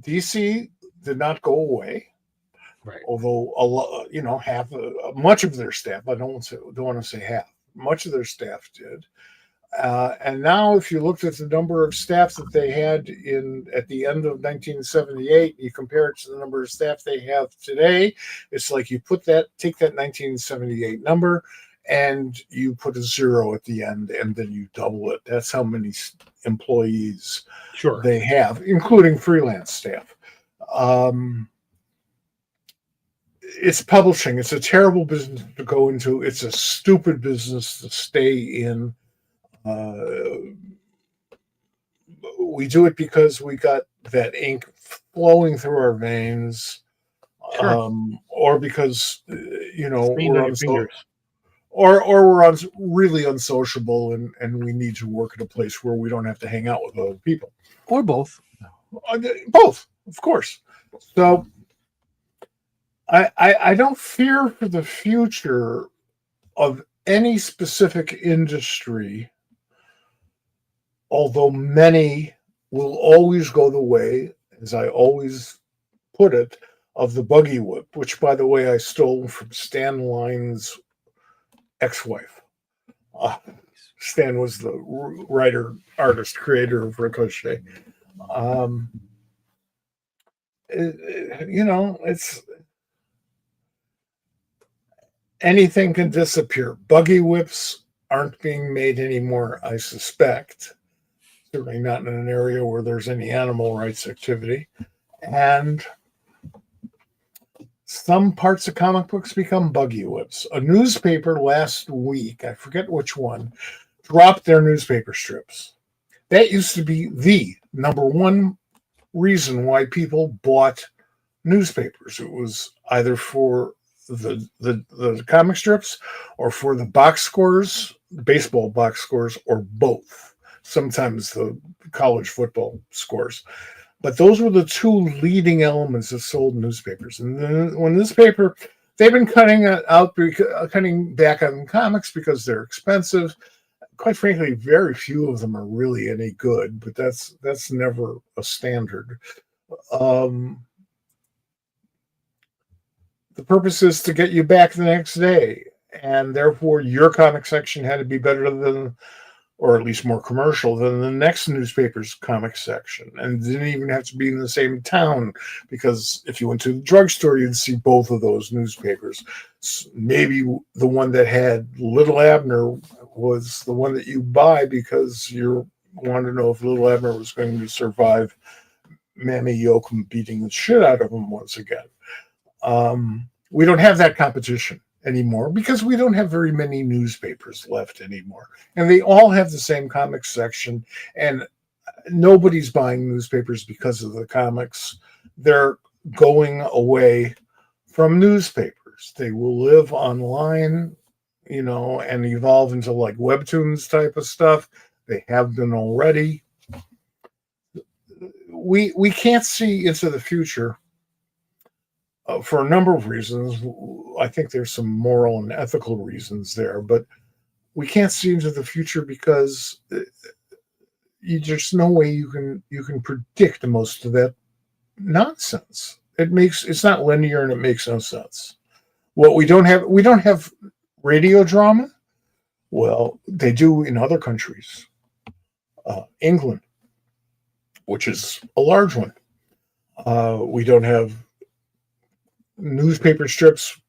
DC did not go away. Right. Although much of their staff, I don't want to say half, much of their staff did. And now, if you looked at the number of staff that they had at the end of 1978, you compare it to the number of staff they have today, it's like you take that 1978 number and you put a 0 at the end, and then you double it. That's how many employees they have, including freelance staff. It's publishing. It's a terrible business to go into. It's a stupid business to stay in. We do it because we got that ink flowing through our veins, or because we're on or we're really unsociable and we need to work at a place where we don't have to hang out with other people, or both. Both, of course. So I don't fear for the future of any specific industry, although many will always go the way, as I always put it, of the buggy whip, which, by the way, I stole from Stan Line's ex-wife. Stan was the writer, artist, creator of Ricochet. It's anything can disappear. Buggy whips aren't being made anymore, I suspect. Certainly not in an area where there's any animal rights activity. And some parts of comic books become buggy whips. A newspaper last week, I forget which one, dropped their newspaper strips. That used to be the number one reason why people bought newspapers. It was either for the comic strips or for the box scores, baseball box scores, or both. Sometimes the college football scores. But those were the two leading elements that sold newspapers. And then when newspaper, they've been cutting back on comics because they're expensive. Quite frankly, very few of them are really any good, but that's never a standard. The purpose is to get you back the next day, and therefore your comic section had to be better than, or at least more commercial than, the next newspaper's comic section, and didn't even have to be in the same town, because if you went to the drugstore, you'd see both of those newspapers. Maybe the one that had Little Abner was the one that you buy because you wanted to know if Little Abner was going to survive Mammy Yoakum beating the shit out of him once again. We don't have that competition anymore because we don't have very many newspapers left anymore. And they all have the same comics section, and nobody's buying newspapers because of the comics. They're going away from newspapers. They will live online, and evolve into like webtoons type of stuff. They have been already. We can't see into the future for a number of reasons. I think there's some moral and ethical reasons there, but we can't see into the future because there's no way you can predict most of that nonsense. It's not linear and it makes no sense. What we don't have radio drama. Well, they do in other countries. England, which is a large one. We don't have newspaper strips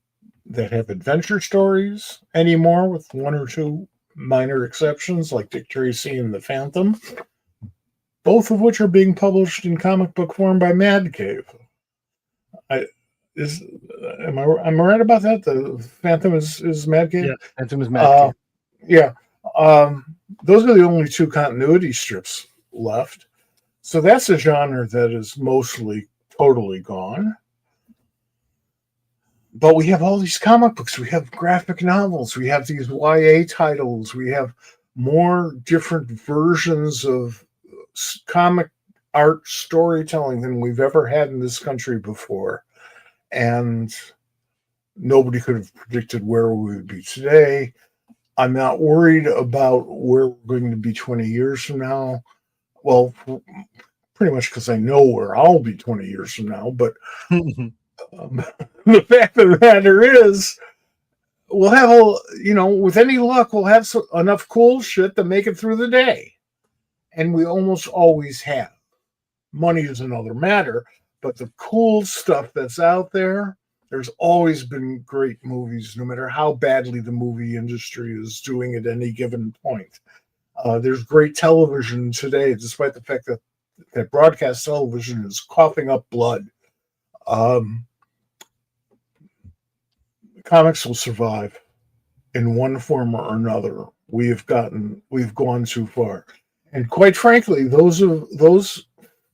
that have adventure stories anymore, with one or two minor exceptions like Dick Tracy and the Phantom, both of which are being published in comic book form by Mad Cave. Am I right about that? The Phantom is Mad Cave? Yeah, Phantom is Mad Cave. Yeah. Those are the only two continuity strips left. So that's a genre that is mostly totally gone. But we have all these comic books. We have graphic novels. We have these YA titles. We have more different versions of comic art storytelling than we've ever had in this country before. And nobody could have predicted where we would be today. I'm not worried about where we're going to be 20 years from now. Well, pretty much because I know where I'll be 20 years from now. But the fact of the matter is, we'll have with any luck, we'll have enough cool shit to make it through the day. And we almost always have. Money is another matter, but the cool stuff that's out there, there's always been great movies, no matter how badly the movie industry is doing at any given point. There's great television today, despite the fact that broadcast television is coughing up blood. Comics will survive in one form or another. We've gone too far. And quite frankly, those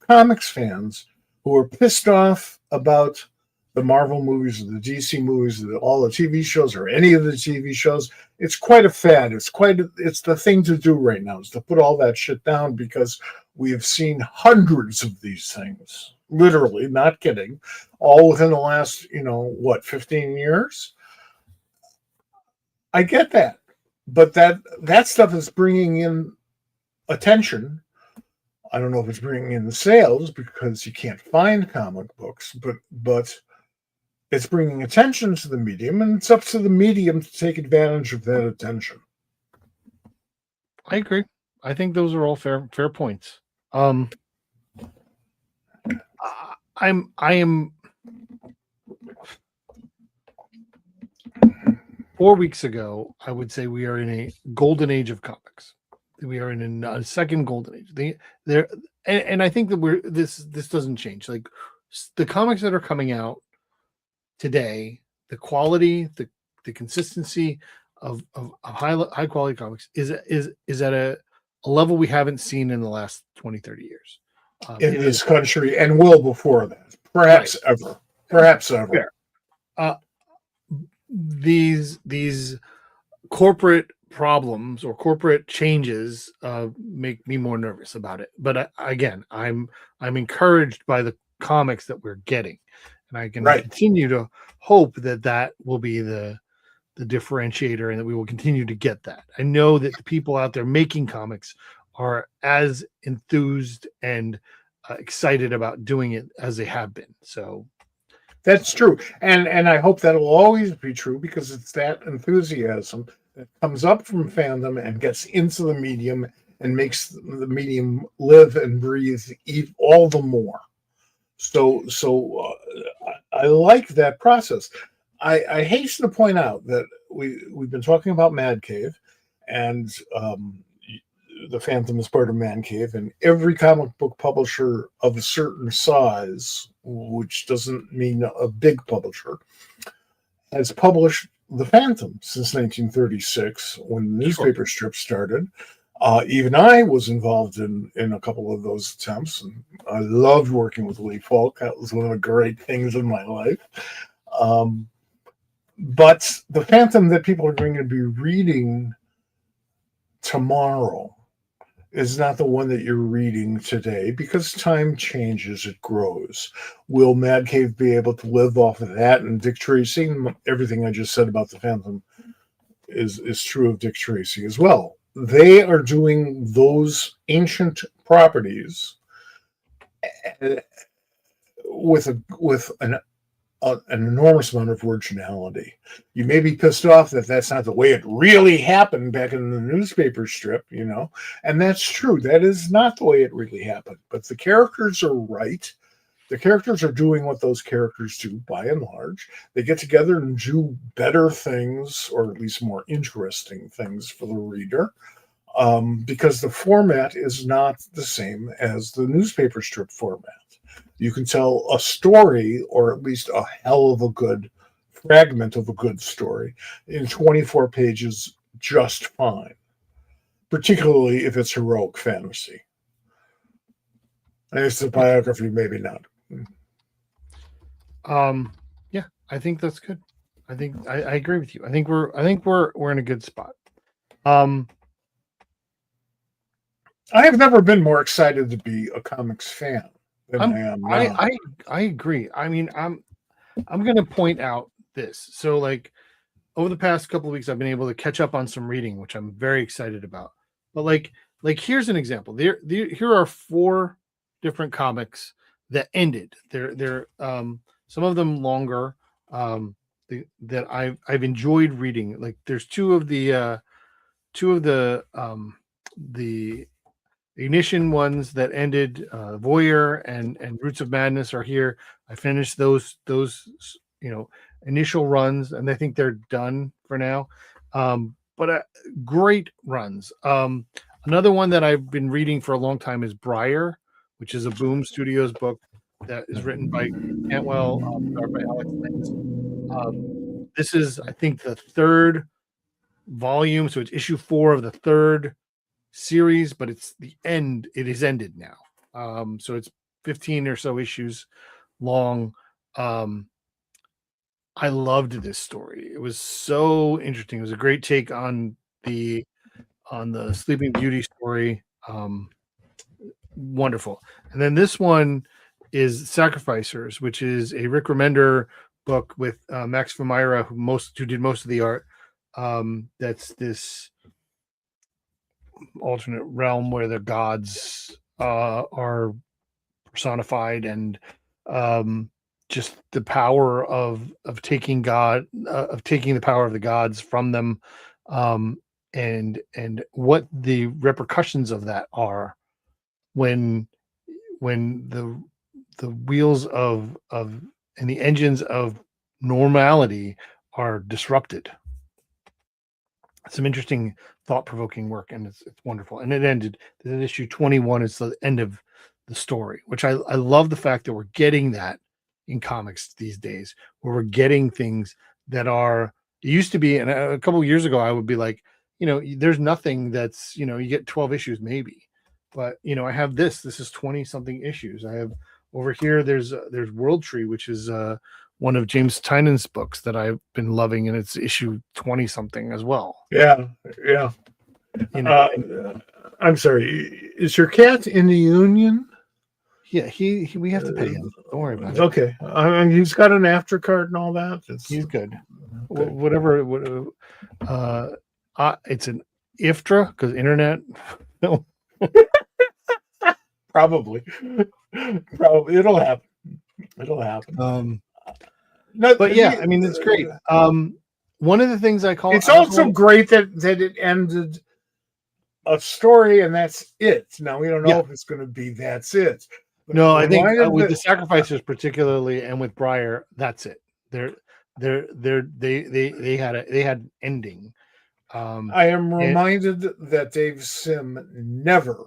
comics fans who are pissed off about the Marvel movies or the DC movies, all the TV shows or any of the TV shows. It's quite a fad. It's the thing to do right now is to put all that shit down because we have seen hundreds of these things, literally, not kidding, all within the last, 15 years. I get that, but that stuff is bringing in attention. I don't know if it's bringing in the sales because you can't find comic books, but it's bringing attention to the medium, and it's up to the medium to take advantage of that attention. I agree. I think those are all fair points. I am 4 weeks ago, I would say we are in a golden age of comics. We are in a second golden age. And I think that this doesn't change. Like the comics that are coming out today, the quality, the consistency of high quality comics is at a level we haven't seen in the last 20, 30 years. In this country, and will before that. Perhaps right. Ever. Perhaps ever. These corporate problems or corporate changes make me more nervous about it. But again, I'm encouraged by the comics that we're getting, and I can continue to hope that will be the differentiator, and that we will continue to get that. I know that the people out there making comics are as enthused and excited about doing it as they have been. So that's true, and I hope that will always be true because it's that enthusiasm that comes up from fandom and gets into the medium and makes the medium live and breathe all the more. So I like that process. I hasten to point out that we've been talking about Mad Cave, and the Phantom is part of Man Cave, and every comic book publisher of a certain size, which doesn't mean a big publisher, has published the Phantom since 1936 when the newspaper strip started. Even I was involved in a couple of those attempts, and I loved working with Lee Falk. That was one of the great things in my life. But the Phantom that people are going to be reading tomorrow is not the one that you're reading today because time changes, it grows. Will Mad Cave be able to live off of that? And Dick Tracy, everything I just said about the Phantom is true of Dick Tracy as well. They are doing those ancient properties with an enormous amount of originality. You may be pissed off that that's not the way it really happened back in the newspaper strip, and that's true. That is not the way it really happened. But the characters are right. The characters are doing what those characters do by and large. They get together and do better things, or at least more interesting things for the reader, because the format is not the same as the newspaper strip format. You can tell a story, or at least a hell of a good fragment of a good story, in 24 pages just fine, particularly if it's heroic fantasy. And it's a biography, maybe not. Yeah, I think that's good. I think I agree with you. I think we're in a good spot. I have never been more excited to be a comics fan. I agree. I mean, I'm going to point out this. So, like, over the past couple of weeks, I've been able to catch up on some reading, which I'm very excited about. But like here's an example. Here are 4 different comics that ended. They're some of them longer that I've enjoyed reading. Like, there's two of the Ignition ones that ended. Voyeur and Roots of Madness are here. I finished those initial runs, and I think they're done for now. But great runs. Another one that I've been reading for a long time is Briar, which is a Boom Studios book that is written by Cantwell, by Alex Lance. This is, I think, the 3rd volume, so it's issue 4 of the 3rd series, but it's the end. It is ended now. So it's 15 or so issues long. I loved this story. It was so interesting. It was a great take on the Sleeping Beauty story. Wonderful. And then this one is Sacrificers, which is a Rick Remender book with Max Vermeira, who did most of the art. That's this alternate realm where the gods are personified, and just the power of taking the power of the gods from them, and what the repercussions of that are when the wheels of and the engines of normality are disrupted. Some interesting, thought-provoking work, and it's wonderful. And it ended. This is issue 21. It's the end of the story, which I love the fact that we're getting that in comics these days, where we're getting things that are. It used to be, and a couple of years ago, I would be like, there's nothing that's, you get 12 issues maybe, but I have this. This is 20 something issues. I have over here. There's World Tree, which is one of James Tynan's books that I've been loving, and it's issue 20 something as well. Yeah. I'm sorry. Is your cat in the union? Yeah, we have to pay him. Don't worry about it. Okay. He's got an after card and all that. He's good. Okay. Whatever. It's an IFTRA because internet. No. Probably it'll happen. But yeah, I mean, it's great. One of the things it's also great that it ended a story and that's it. Now we don't know if it's going to be that's it. But no, I think with the Sacrificers particularly, and with Breyer, that's it. They had an ending. I am reminded that Dave Sim never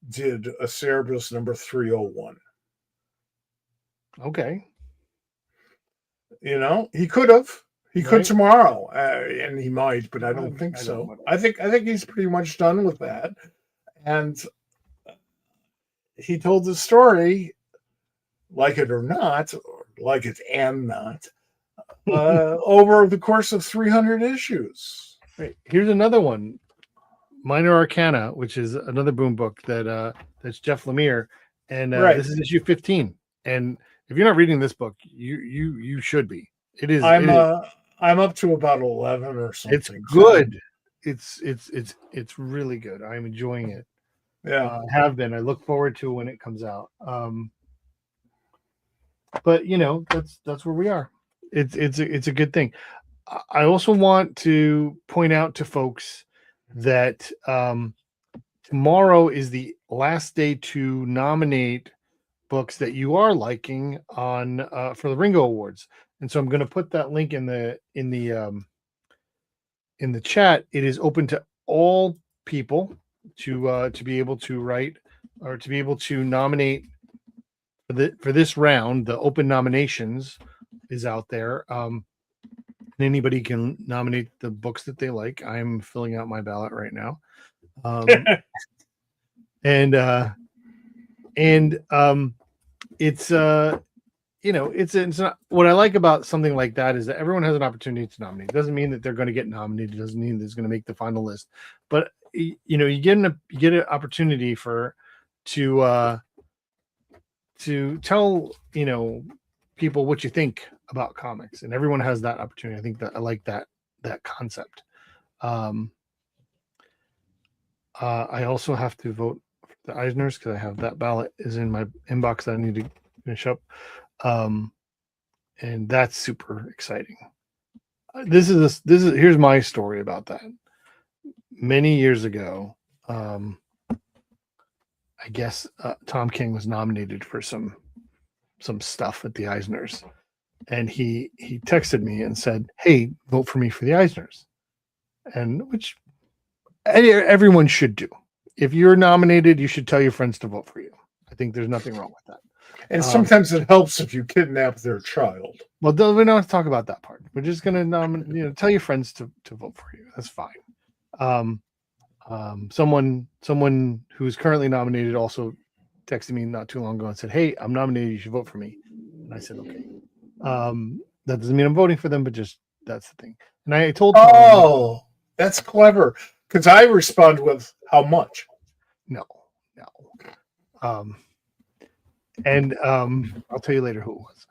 did a Cerebus number 301. Okay. He could have. He could tomorrow, and he might, but I don't think so. I think he's pretty much done with that. And he told the story, like it or not, or like it and not, over the course of 300 issues. Right. Here's another one, Minor Arcana, which is another Boom book that's Jeff Lemire, and this is issue 15. And if you're not reading this book, you should be. It is. I'm up to about 11 or something. It's good. It's really good. I'm enjoying it. Yeah, I have been. I look forward to when it comes out. But that's where we are. It's a good thing. I also want to point out to folks that tomorrow is the last day to nominate books that you are liking on for the Ringo Awards, and so I'm going to put that link in the chat. It is open to all people to be able to write or to be able to nominate for this round. The open nominations is out there. Anybody can nominate the books that they like. I'm filling out my ballot right now. It's it's not, what I like about something like that is that everyone has an opportunity to nominate. It doesn't mean that they're going to get nominated. It doesn't mean that it's going to make the final list, but you get an opportunity to tell people what you think about comics, and everyone has that opportunity. I think that I like that concept. I also have to vote for the Eisners because I have that ballot is in my inbox that I need to finish up, and that's super exciting. Here's my story about that. Many years ago, I guess Tom King was nominated for some stuff at the Eisners, and he texted me and said, "Hey, vote for me for the Eisners," and which everyone should do. If you're nominated, you should tell your friends to vote for you. I think there's nothing wrong with that. And sometimes it helps if you kidnap their child. Well, we don't have to talk about that part. We're just going to nominate. Tell your friends to vote for you. That's fine. Someone who's currently nominated also texted me not too long ago and said, "Hey, I'm nominated. You should vote for me." And I said, "Okay." That doesn't mean I'm voting for them, but just that's the thing. And I told Tom, Oh, that's clever. Because I respond with how much. no. And I'll tell you later who it was.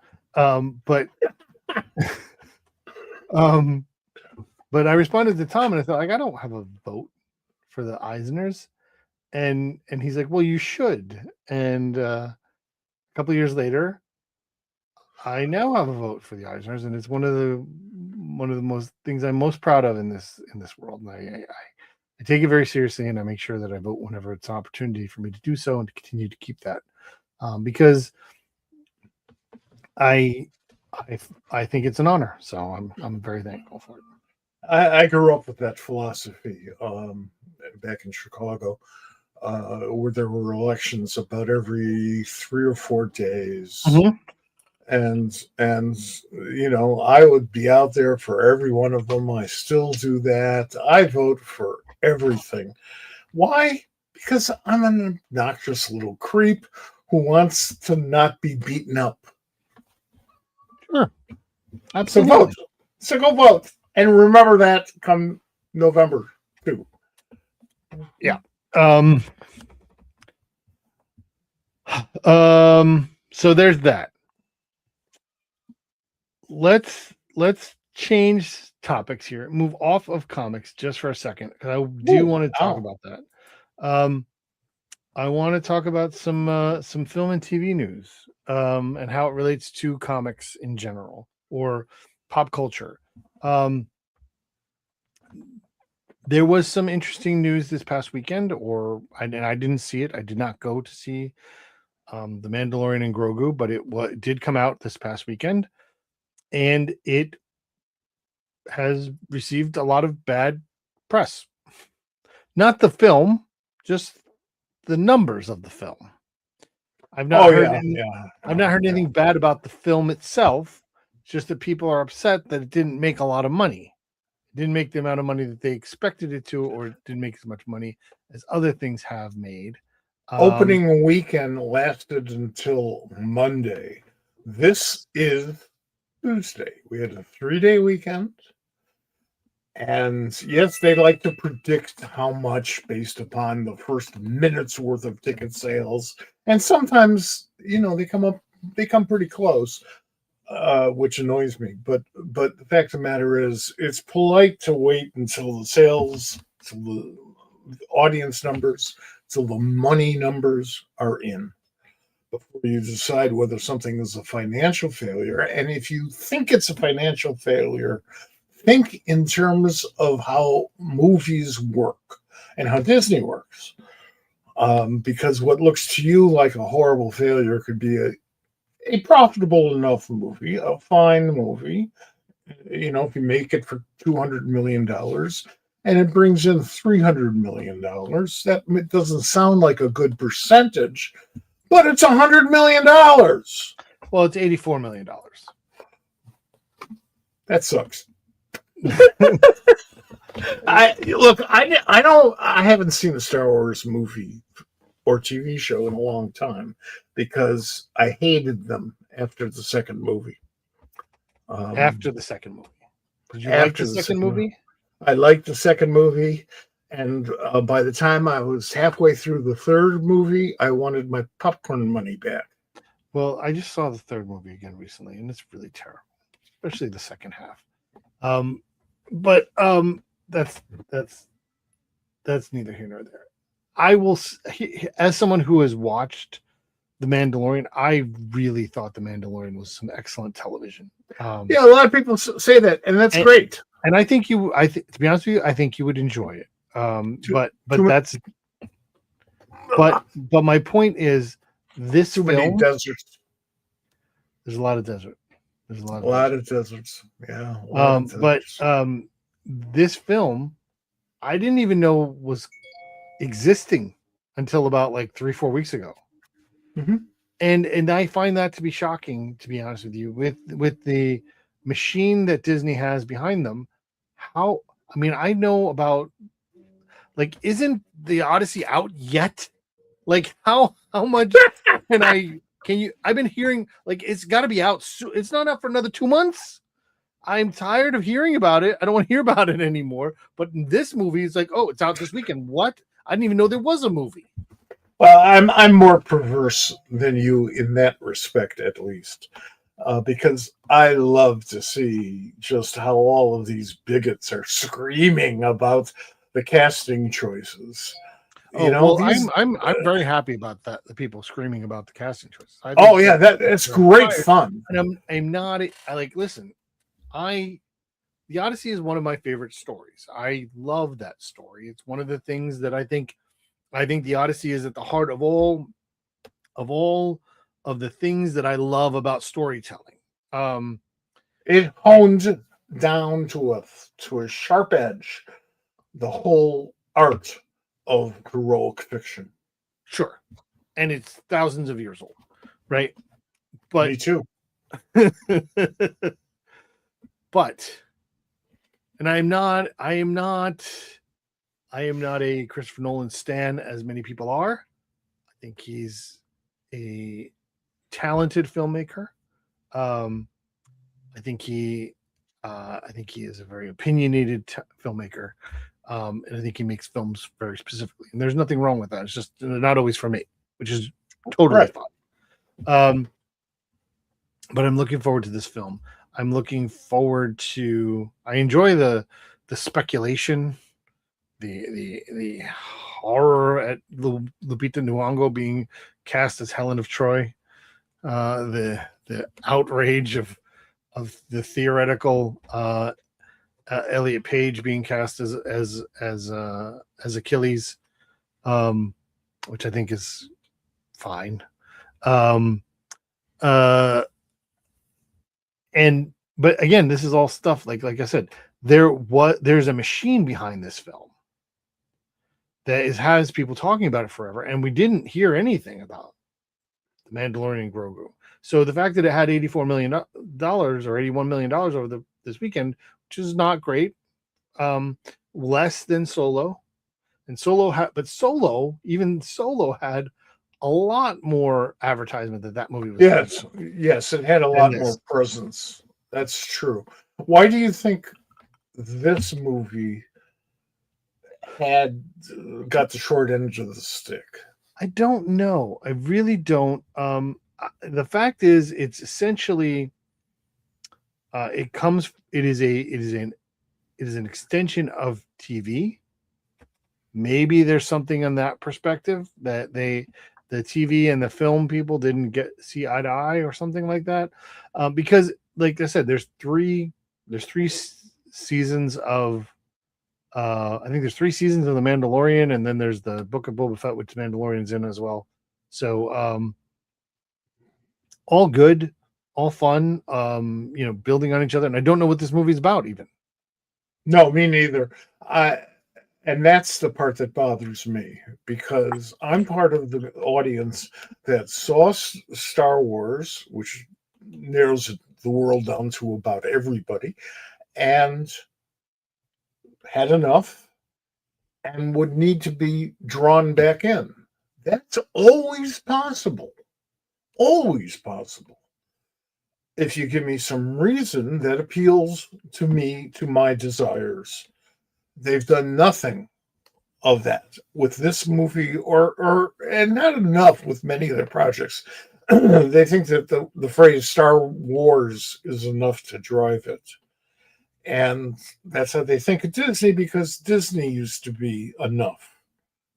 But I responded to Tom and I thought, like, I don't have a vote for the Eisners. And he's like, well, you should. And a couple of years later, I now have a vote for the Eisners, and it's one of the most things I'm most proud of in this world. And I take it very seriously, and I make sure that I vote whenever it's an opportunity for me to do so, and to continue to keep that, because I think it's an honor. So I'm very thankful for it. I grew up with that philosophy back in Chicago, where there were elections about every 3 or 4 days. Mhm. And I would be out there for every one of them. I still do that. I vote for everything. Why? Because I'm an obnoxious little creep who wants to not be beaten up. Sure. So Absolutely. vote. So go vote. And remember that come November too. Yeah. So there's that. Let's change topics here. Move off of comics just for a second, because I do want to talk about that. I want to talk about some film and TV news, and how it relates to comics in general or pop culture. There was some interesting news this past weekend, and I didn't see it. I did not go to see The Mandalorian and Grogu, but it did come out this past weekend, and it has received a lot of bad press. Not the film, just the numbers of the film. I've not heard anything bad about the film itself. It's just that people are upset that it didn't make a lot of money. It didn't make the amount of money that they expected it to, or it didn't make as much money as other things have made. Opening weekend lasted until Monday. This is Tuesday. We had a 3-day weekend. And yes, they like to predict how much based upon the first minute's worth of ticket sales. And sometimes, they come pretty close, which annoys me. But the fact of the matter is, it's polite to wait until the sales, till the audience numbers, till the money numbers are in, before you decide whether something is a financial failure. And if you think it's a financial failure, think in terms of how movies work and how Disney works. Because what looks to you like a horrible failure could be a profitable enough movie, a fine movie. If you make it for $200 million and it brings in $300 million, that doesn't sound like a good percentage, but it's $100 million. Well, it's $84 million. That sucks. I haven't seen a Star Wars movie or TV show in a long time because I hated them after the second movie. After the second movie, did you like the second movie? I liked the second movie, and by the time I was halfway through the third movie, I wanted my popcorn money back. Well, I just saw the third movie again recently, and it's really terrible, especially the second half. But that's neither here nor there. I will, as someone who has watched The Mandalorian, I really thought The Mandalorian was some excellent television. A lot of people say that, and that's great. And I think to be honest with you, I think you would enjoy it. But my point is, this too film, many deserts. There's a lot of desert. There's a lot of deserts. Yeah. But this film, I didn't even know was existing until about like 3-4 weeks ago. Mm-hmm. And I find that to be shocking, to be honest with you, with the machine that Disney has behind them. I know about, like, isn't the Odyssey out yet? Like, how much can you, I've been hearing, like, it's got to be out. It's not out for another 2 months. I'm tired of hearing about it. I don't want to hear about it anymore. But this movie is like, oh, it's out this weekend. What? I didn't even know there was a movie. Well, I'm more perverse than you in that respect, at least, because I love to see just how all of these bigots are screaming about the casting choices. Oh You know, well, these. I'm very happy about that. The people screaming about the casting choices. I Oh think yeah, that's great fire. fun. And I'm not. I like listen. I The Odyssey is one of my favorite stories. I love that story. It's one of the things that I think the Odyssey is at the heart of all of the things that I love about storytelling. Um, It honed down to a sharp edge the whole art of heroic fiction. sure, and it's thousands of years old, right? Me But too. but and I am not a Christopher Nolan stan as many people are. I think he's a talented filmmaker. Um, I think he is a very opinionated filmmaker, and I think he makes films very specifically. And there's nothing wrong with that. It's just not always for me, which is totally Right. fine. Um, but I'm looking forward to this film. I'm looking forward to. I enjoy the speculation, the horror at Lupita Nyong'o being cast as Helen of Troy, the outrage of the theoretical Elliot Page being cast as Achilles, which I think is fine. Um, uh, and but again, this is all stuff like I said. There's a machine behind this film has people talking about it forever, and we didn't hear anything about the Mandalorian Grogu. So the fact that it had $84 million or $81 million over this weekend, which is not great, less than Solo, and even Solo had a lot more advertisement that movie was Yes, it had a than lot more this. presence. That's true. Why do you think this movie had got the short end of the stick? I don't know. I really don't. The fact is, it's essentially it comes. It is an extension of TV. Maybe there's something on that perspective that the TV and the film people didn't get see eye to eye or something like that. Because, like I said, there's three seasons of. I think there's 3 seasons of The Mandalorian, and then there's the Book of Boba Fett, which Mandalorian's in as well. So, all good, all fun. Building on each other. And I don't know what this movie's about, even. No, me neither. And that's the part that bothers me because I'm part of the audience that saw Star Wars, which narrows the world down to about everybody, and had enough and would need to be drawn back in. That's always possible. Always possible. If you give me some reason that appeals to me, to my desires. They've done nothing of that with this movie, or and not enough with many of their projects. They think that the phrase Star Wars is enough to drive it. And that's how they think of Disney because Disney used to be enough.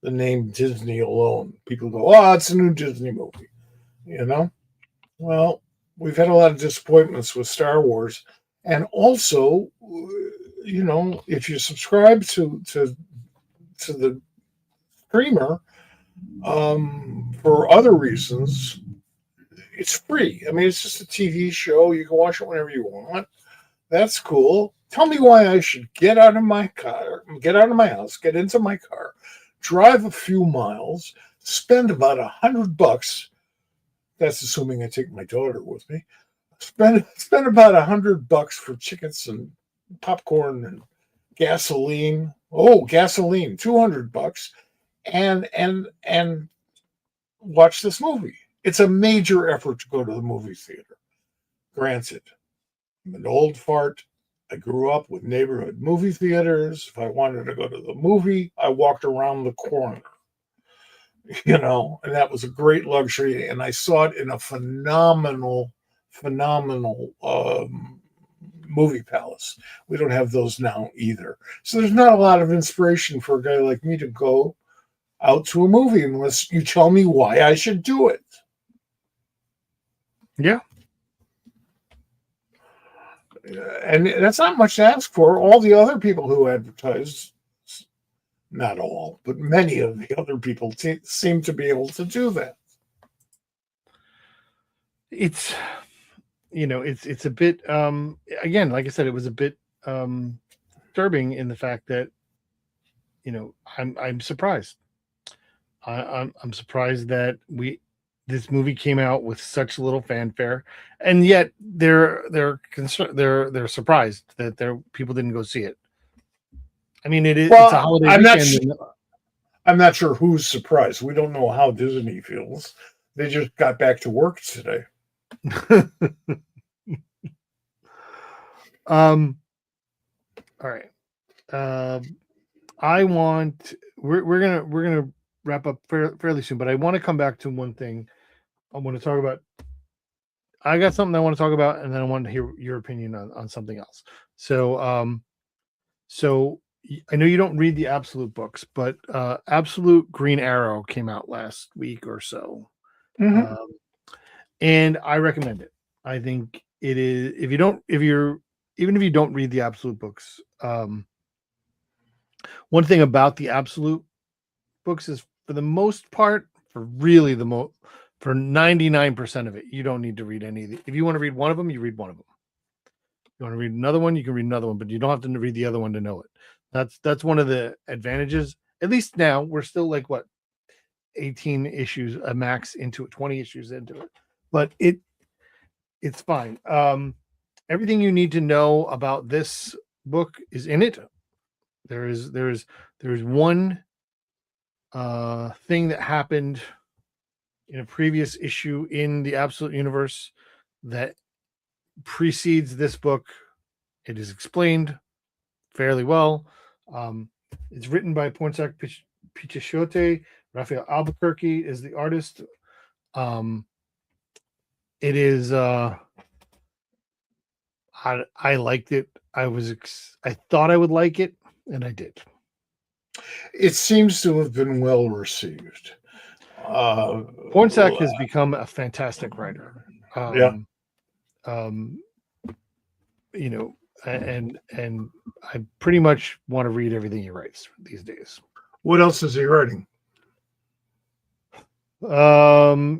The name Disney alone. People go, oh, it's a new Disney movie. You know? Well, we've had a lot of disappointments with Star Wars. And also, if you subscribe to the streamer for other reasons, it's free. I mean, it's just a TV show. You can watch it whenever you want. That's cool. Tell me why I should get out of my car, get out of my house, get into my car, drive a few miles, spend about $100. That's assuming I take my daughter with me. Spend about $100 for chickens and popcorn and gasoline. Oh, gasoline, $200, and watch this movie. It's a major effort to go to the movie theater. Granted, I'm an old fart. I grew up with neighborhood movie theaters. If I wanted to go to the movie, I walked around the corner, and that was a great luxury. And I saw it in a phenomenal, phenomenal movie palace. We don't have those now either. So there's not a lot of inspiration for a guy like me to go out to a movie unless you tell me why I should do it. Yeah. And that's not much to ask for. All the other people who advertise, not all, but many of the other people seem to be able to do that. It's it's a bit again, like I said, it was a bit disturbing in the fact that I'm surprised. I'm surprised that this movie came out with such little fanfare, and yet they're surprised that people didn't go see it. I mean, it's a holiday weekend. I'm not sure who's surprised. We don't know how Disney feels. They just got back to work today. All right. We're gonna wrap up fairly soon, but I want to come back to one thing. I want to talk about. I got something I want to talk about, and then I want to hear your opinion on something else. So, so I know you don't read the Absolute books, but Absolute Green Arrow came out last week or so, and I recommend it. I think it is. Even if you don't read the Absolute books, one thing about the Absolute books is, for the most part, for 99% of it, you don't need to read any of the. If you want to read one of them, you read one of them. If you want to read another one, you can read another one, but you don't have to read the other one to know it. That's one of the advantages. At least now we're still like 18 issues a max into it, 20 issues into it, but it's fine. Everything you need to know about this book is in it. There's one thing that happened in a previous issue in the Absolute universe that precedes this book. It is explained fairly well. It's written by Pornsak Picheshote. Raphael Albuquerque is the artist. It is I liked it. I thought I would like it, and I did. It seems to have been well received. Pornsak has become a fantastic writer. And I pretty much want to read everything he writes these days. What else is he writing?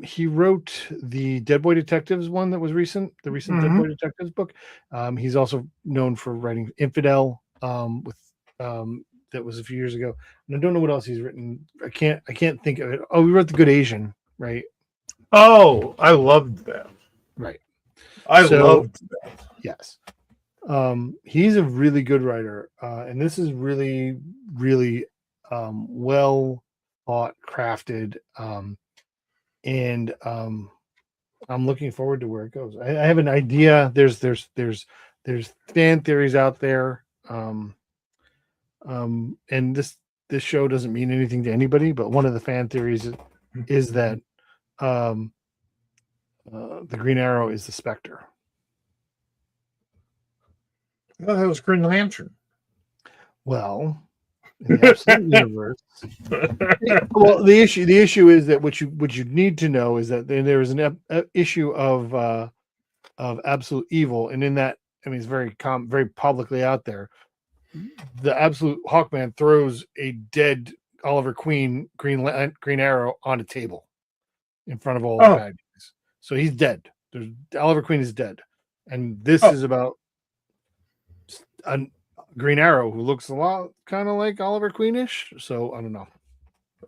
He wrote the Dead Boy Detectives one that was recent, the recent Dead Boy Detectives book. He's also known for writing Infidel, that was a few years ago. And I don't know what else he's written. I can't think of it. Oh, we wrote The Good Asian, right? Oh, I loved that. Right. I loved that. Yes. He's a really good writer. And this is really, really well thought, crafted. And I'm looking forward to where it goes. I have an idea. There's fan theories out there. And this show doesn't mean anything to anybody, but one of the fan theories is that the Green Arrow is the Spectre. Well, that was Green Lantern. Well, in the Absolute universe. Well, the issue is that what you need to know is that there is an issue of Absolute Evil, and in that, I mean, it's very publicly out there. The Absolute Hawkman throws a dead Oliver Queen Green Arrow on a table in front of all the bad guys. So he's dead. Oliver Queen is dead, and this is about a Green Arrow who looks a lot kind of like Oliver Queenish. So I don't know.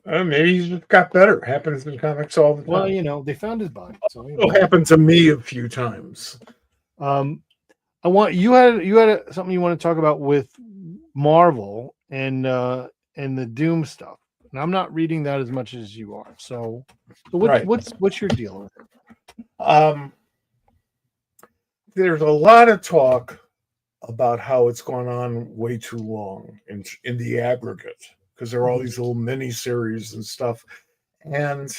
Maybe he's just got better. Happens in comics all the time. Well, they found his body. So it happened to me a few times. I want you had something you want to talk about with Marvel and the Doom stuff. And I'm not reading that as much as you are. So what's your deal with it? There's a lot of talk about how it's gone on way too long in the aggregate, because there are all these little mini series and stuff. And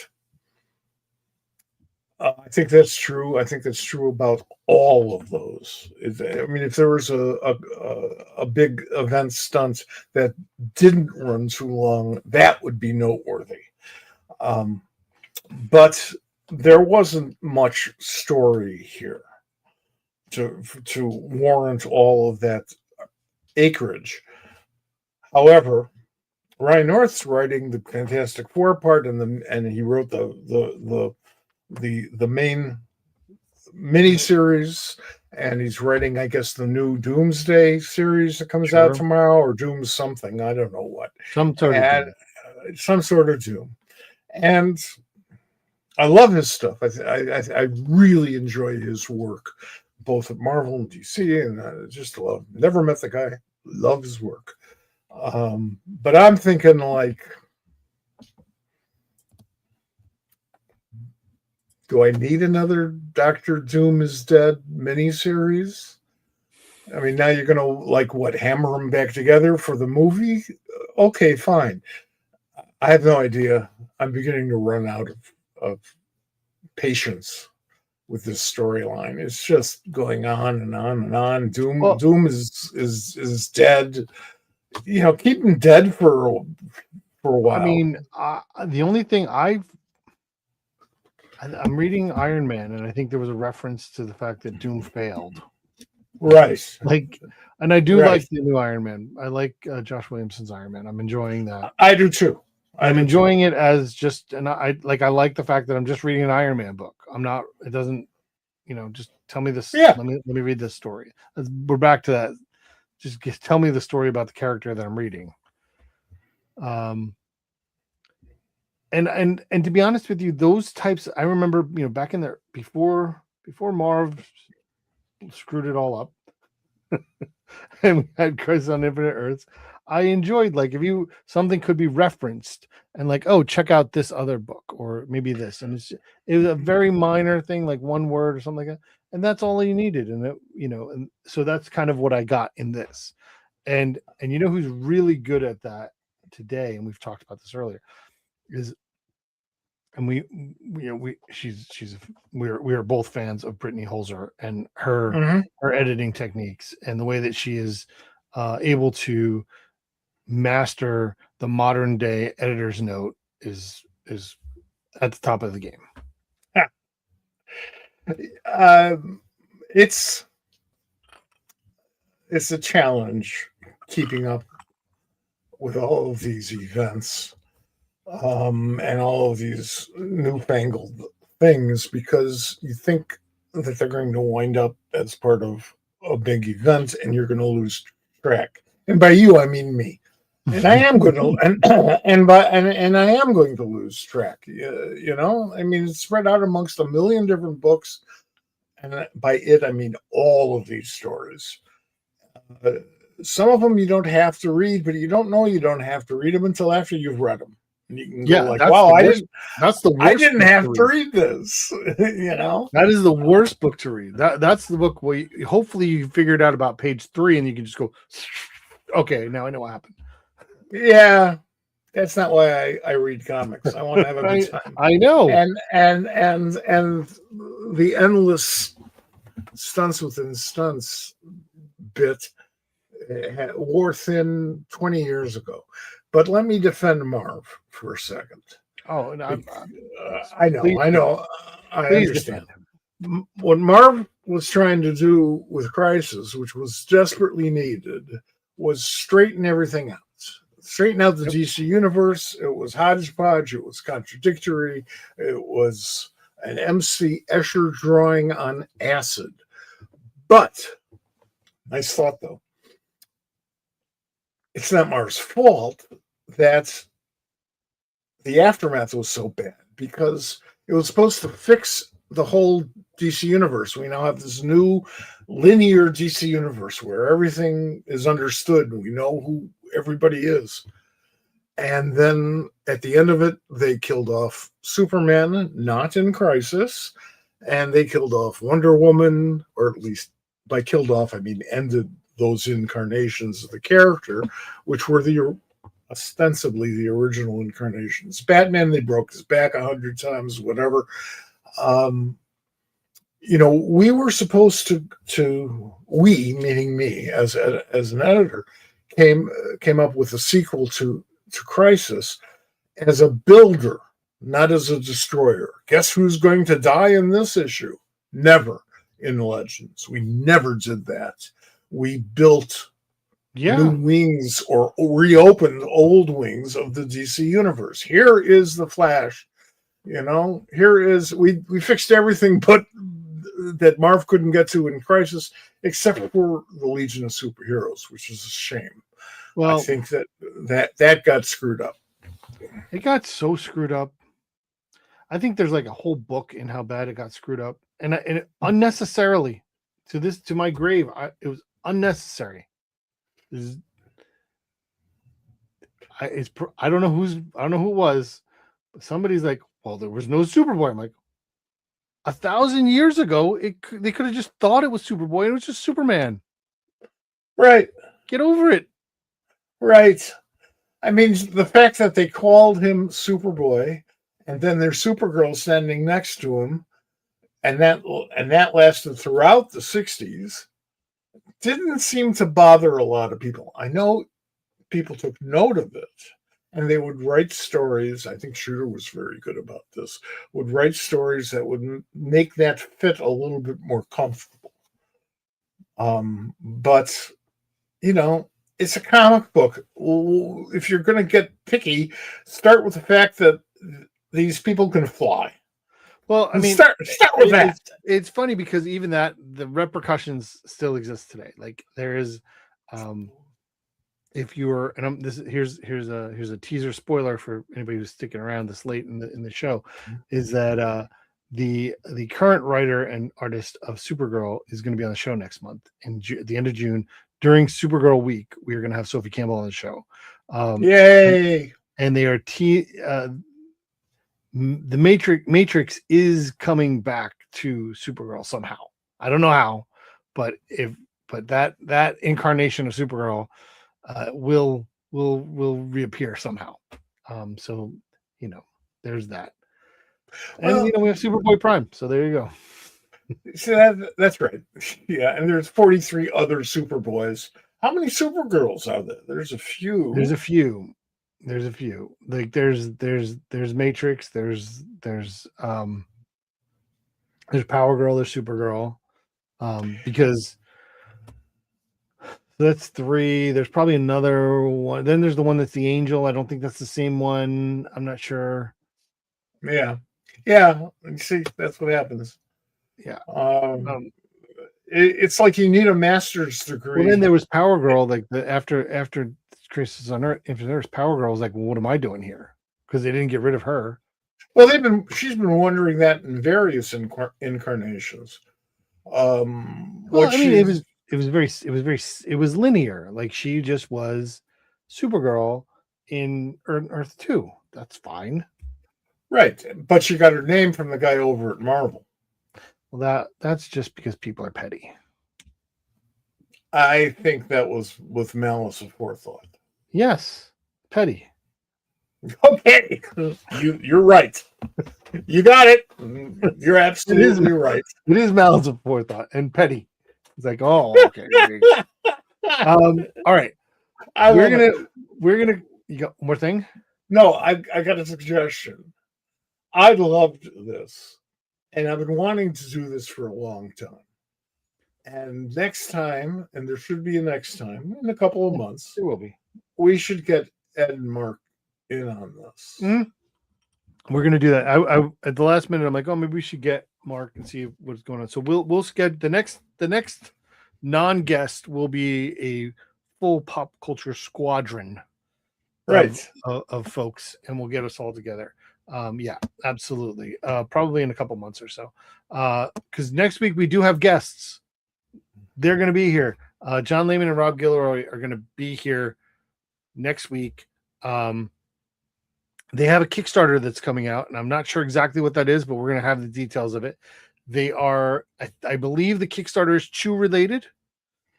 I think that's true. I think that's true about all of those. I mean, if there was a big event stunt that didn't run too long, that would be noteworthy. But there wasn't much story here to warrant all of that acreage. However, Ryan North's writing the Fantastic Four part, and he wrote the main miniseries, and he's writing, I guess, the new Doomsday series that comes out tomorrow, or Doom something, I don't know what, some sort of Doom. And I love his stuff. I really enjoy his work, both at Marvel and DC, and I just love. Never met the guy. Love his work. But I'm thinking, like, do I need another Doctor Doom is Dead miniseries? I mean, now you're gonna, like, what, hammer them back together for the movie? Okay, fine. I have no idea. I'm beginning to run out of patience with this storyline. It's just going on and on and on. Doom is dead. You know, keep him dead for a while. I mean, the only thing I'm reading Iron Man, and I think there was a reference to the fact that Doom failed. Right. Like, and I do like the new Iron Man. I like Josh Williamson's Iron Man. I'm enjoying that. I do too. I'm enjoying it as just, and I like the fact that I'm just reading an Iron Man book. I'm not. It doesn't, just tell me this. Yeah. Let me read this story. We're back to that. Just tell me the story about the character that I'm reading. And to be honest with you, those types, I remember, back in there before Marv screwed it all up, and we had Crisis on Infinite Earths. I enjoyed, like, if something could be referenced and, like, oh, check out this other book, or maybe this, and it was a very minor thing, like one word or something like that, and that's all you needed, and and so that's kind of what I got in this, and who's really good at that today, and we've talked about this earlier, is, and we are both fans of Brittany Holzer and her editing techniques and the way that she is able to master the modern day editor's note is at the top of the game. It's a challenge keeping up with all of these events and all of these newfangled things, because you think that they're going to wind up as part of a big event and you're going to lose track. And by you, I mean me. And I am going to, and I am going to lose track. I mean, it's spread out amongst a million different books, and by it I mean all of these stories. Some of them you don't have to read, but you don't know you don't have to read them until after you've read them. And you can go like, "Wow, I didn't have to read this." That is the worst book to read. That's the book where hopefully you figured out about page 3, and you can just go, "Okay, now I know what happened." Yeah, that's not why I read comics. I want to have a good time. I know. And the endless stunts within stunts bit wore thin 20 years ago. But let me defend Marv for a second. Oh, and I know. I understand. What Marv was trying to do with Crisis, which was desperately needed, was straighten everything out. Straighten out the DC universe. It was hodgepodge. It was contradictory. It was an MC Escher drawing on acid. But, nice thought though, it's not Marv's fault that the aftermath was so bad, because it was supposed to fix the whole DC universe. We now have this new linear DC universe where everything is understood and we know who everybody is. And then at the end of it, they killed off Superman, not in Crisis, and they killed off Wonder Woman, or at least by killed off, I mean ended the those incarnations of the character, which were ostensibly the original incarnations. Batman, they broke his back 100 times, whatever. We were supposed we, meaning me as an editor, came up with a sequel to Crisis as a builder, not as a destroyer. Guess who's going to die in this issue? Never in Legends. We never did that. We built new wings or reopened old wings of the DC universe. Here is the Flash. Here is we fixed everything but that Marv couldn't get to in Crisis, except for the Legion of Superheroes, which is a shame. Well, I think that got screwed up. It got so screwed up. I think there's like a whole book in how bad it got screwed up, and it unnecessarily to my grave. It was unnecessary. I don't know who it was, but somebody's like, well, there was no Superboy. I'm like, 1,000 years ago, they could have just thought it was Superboy and it was just Superman. Right. Get over it. Right. I mean, the fact that they called him Superboy and then there's Supergirl standing next to him, and that lasted throughout the 60s, didn't seem to bother a lot of people. I know people took note of it, and they would write stories. I think Shooter was very good about this. Would write stories that would make that fit a little bit more comfortable. But it's a comic book. If you're going to get picky, start with the fact that these people can fly. Well, I mean, start with that. It's funny because even that the repercussions still exist today. Like there is, if you were, and here's a teaser spoiler for anybody who's sticking around this late in the show, is that the current writer and artist of Supergirl is going to be on the show next month at the end of June during Supergirl week. We are going to have Sophie Campbell on the show. Yay! And they are the Matrix is coming back to Supergirl somehow. I don't know how, but that incarnation of Supergirl will reappear somehow. So there's that. And we have Superboy Prime, so there you go. See, that's right. Yeah, and there's 43 other Superboys. How many Supergirls are there? There's a few. Like there's Matrix, there's Power Girl, there's Supergirl. Because that's 3. There's probably another one. Then there's the one that's the Angel. I don't think that's the same one. I'm not sure. Yeah. You see, that's what happens. Yeah. It's like you need a master's degree. Well, then there was Power Girl, like after Crisis on Earth. If there's Power Girl, was like, well, what am I doing here? Because they didn't get rid of her. Well, she's been wondering that in various incarnations. It was linear. Like she just was Supergirl in Earth 2. That's fine. Right. But she got her name from the guy over at Marvel. Well, that's just because people are petty. I think that was with malice of forethought. Yes. Petty. Okay. You're right. You got it. You're absolutely right. It is malice of forethought and petty. It's like, oh, okay. All right. We're gonna. You got one more thing? No, I got a suggestion. I loved this, and I've been wanting to do this for a long time. And next time, and there should be a next time in a couple of months, there will be. We should get Ed and Mark in on this. Mm-hmm. We're gonna do that. I at the last minute, I'm like, oh, maybe we should get Mark and see what's going on. So we'll schedule the next non-guest will be a full pop culture squadron, right, of folks, and we'll get us all together. Yeah, absolutely. Probably in a couple months or so. Because next week we do have guests. They're going to be here. John Lehman and Rob Gilroy are going to be here next week. They have a Kickstarter that's coming out, and I'm not sure exactly what that is, but we're going to have the details of it. They are, I believe the Kickstarter is Chew related.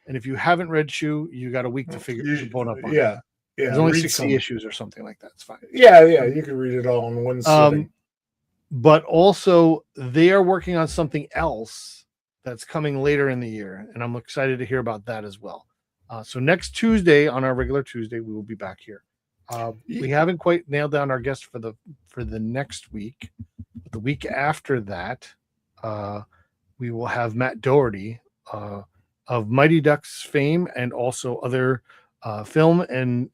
And if you haven't read Shoe, you got a week to to pull it up on. Yeah. There's only read 60 some. issues or something like that. It's fine. Yeah, you can read it all in one sitting. But also, they are working on something else that's coming later in the year, and I'm excited to hear about that as well. So next Tuesday, on our regular Tuesday, we will be back here. We haven't quite nailed down our guest for the next week. But the week after that, we will have Matt Doherty of Mighty Ducks fame and also other film and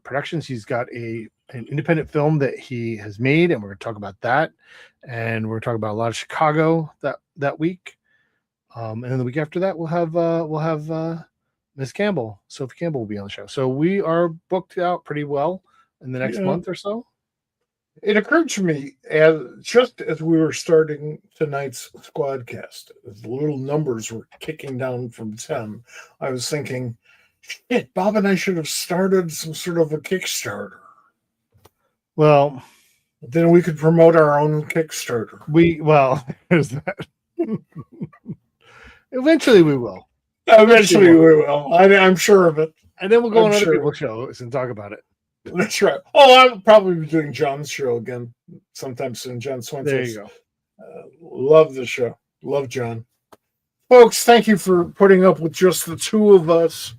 productions. He's got an independent film that he has made, and we're going to talk about that. And we're going to talk about a lot of Chicago that week. And then the week after that, we'll have Miss Campbell, Sophie Campbell, will be on the show. So we are booked out pretty well in the next month or so. It occurred to me just as we were starting tonight's SquadCast, as the little numbers were kicking down from 10, I was thinking, shit, Bob and I should have started some sort of a Kickstarter. Well, then we could promote our own Kickstarter. There's that. Eventually we will. Eventually we will. I'm sure of it. And then we'll go on other people's shows and talk about it. That's right. Oh, I'll probably be doing John's show again sometime soon. John Swenson. There you go. Love the show. Love John. Folks, thank you for putting up with just the two of us.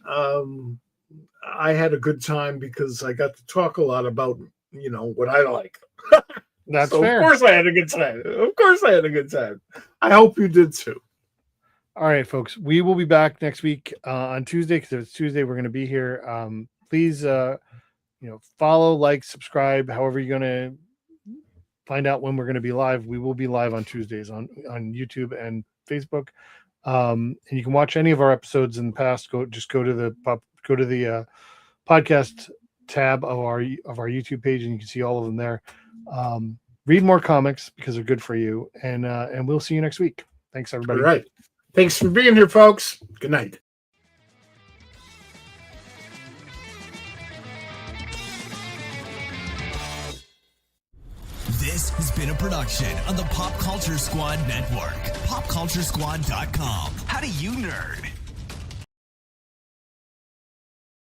I had a good time because I got to talk a lot about, what I like. That's fair. Of course I had a good time. I hope you did too. All right, folks. We will be back next week on Tuesday, because it's Tuesday. We're going to be here. Please, follow, like, subscribe, however you're going to find out when we're going to be live. We will be live on Tuesdays on YouTube and Facebook. And you can watch any of our episodes in the past. Go to the podcast tab of our YouTube page, and you can see all of them there. Read more comics because they're good for you. And we'll see you next week. Thanks, everybody. All right. Thanks for being here, folks. Good night. This has been a production of the Pop Culture Squad Network. PopCultureSquad.com. How do you nerd?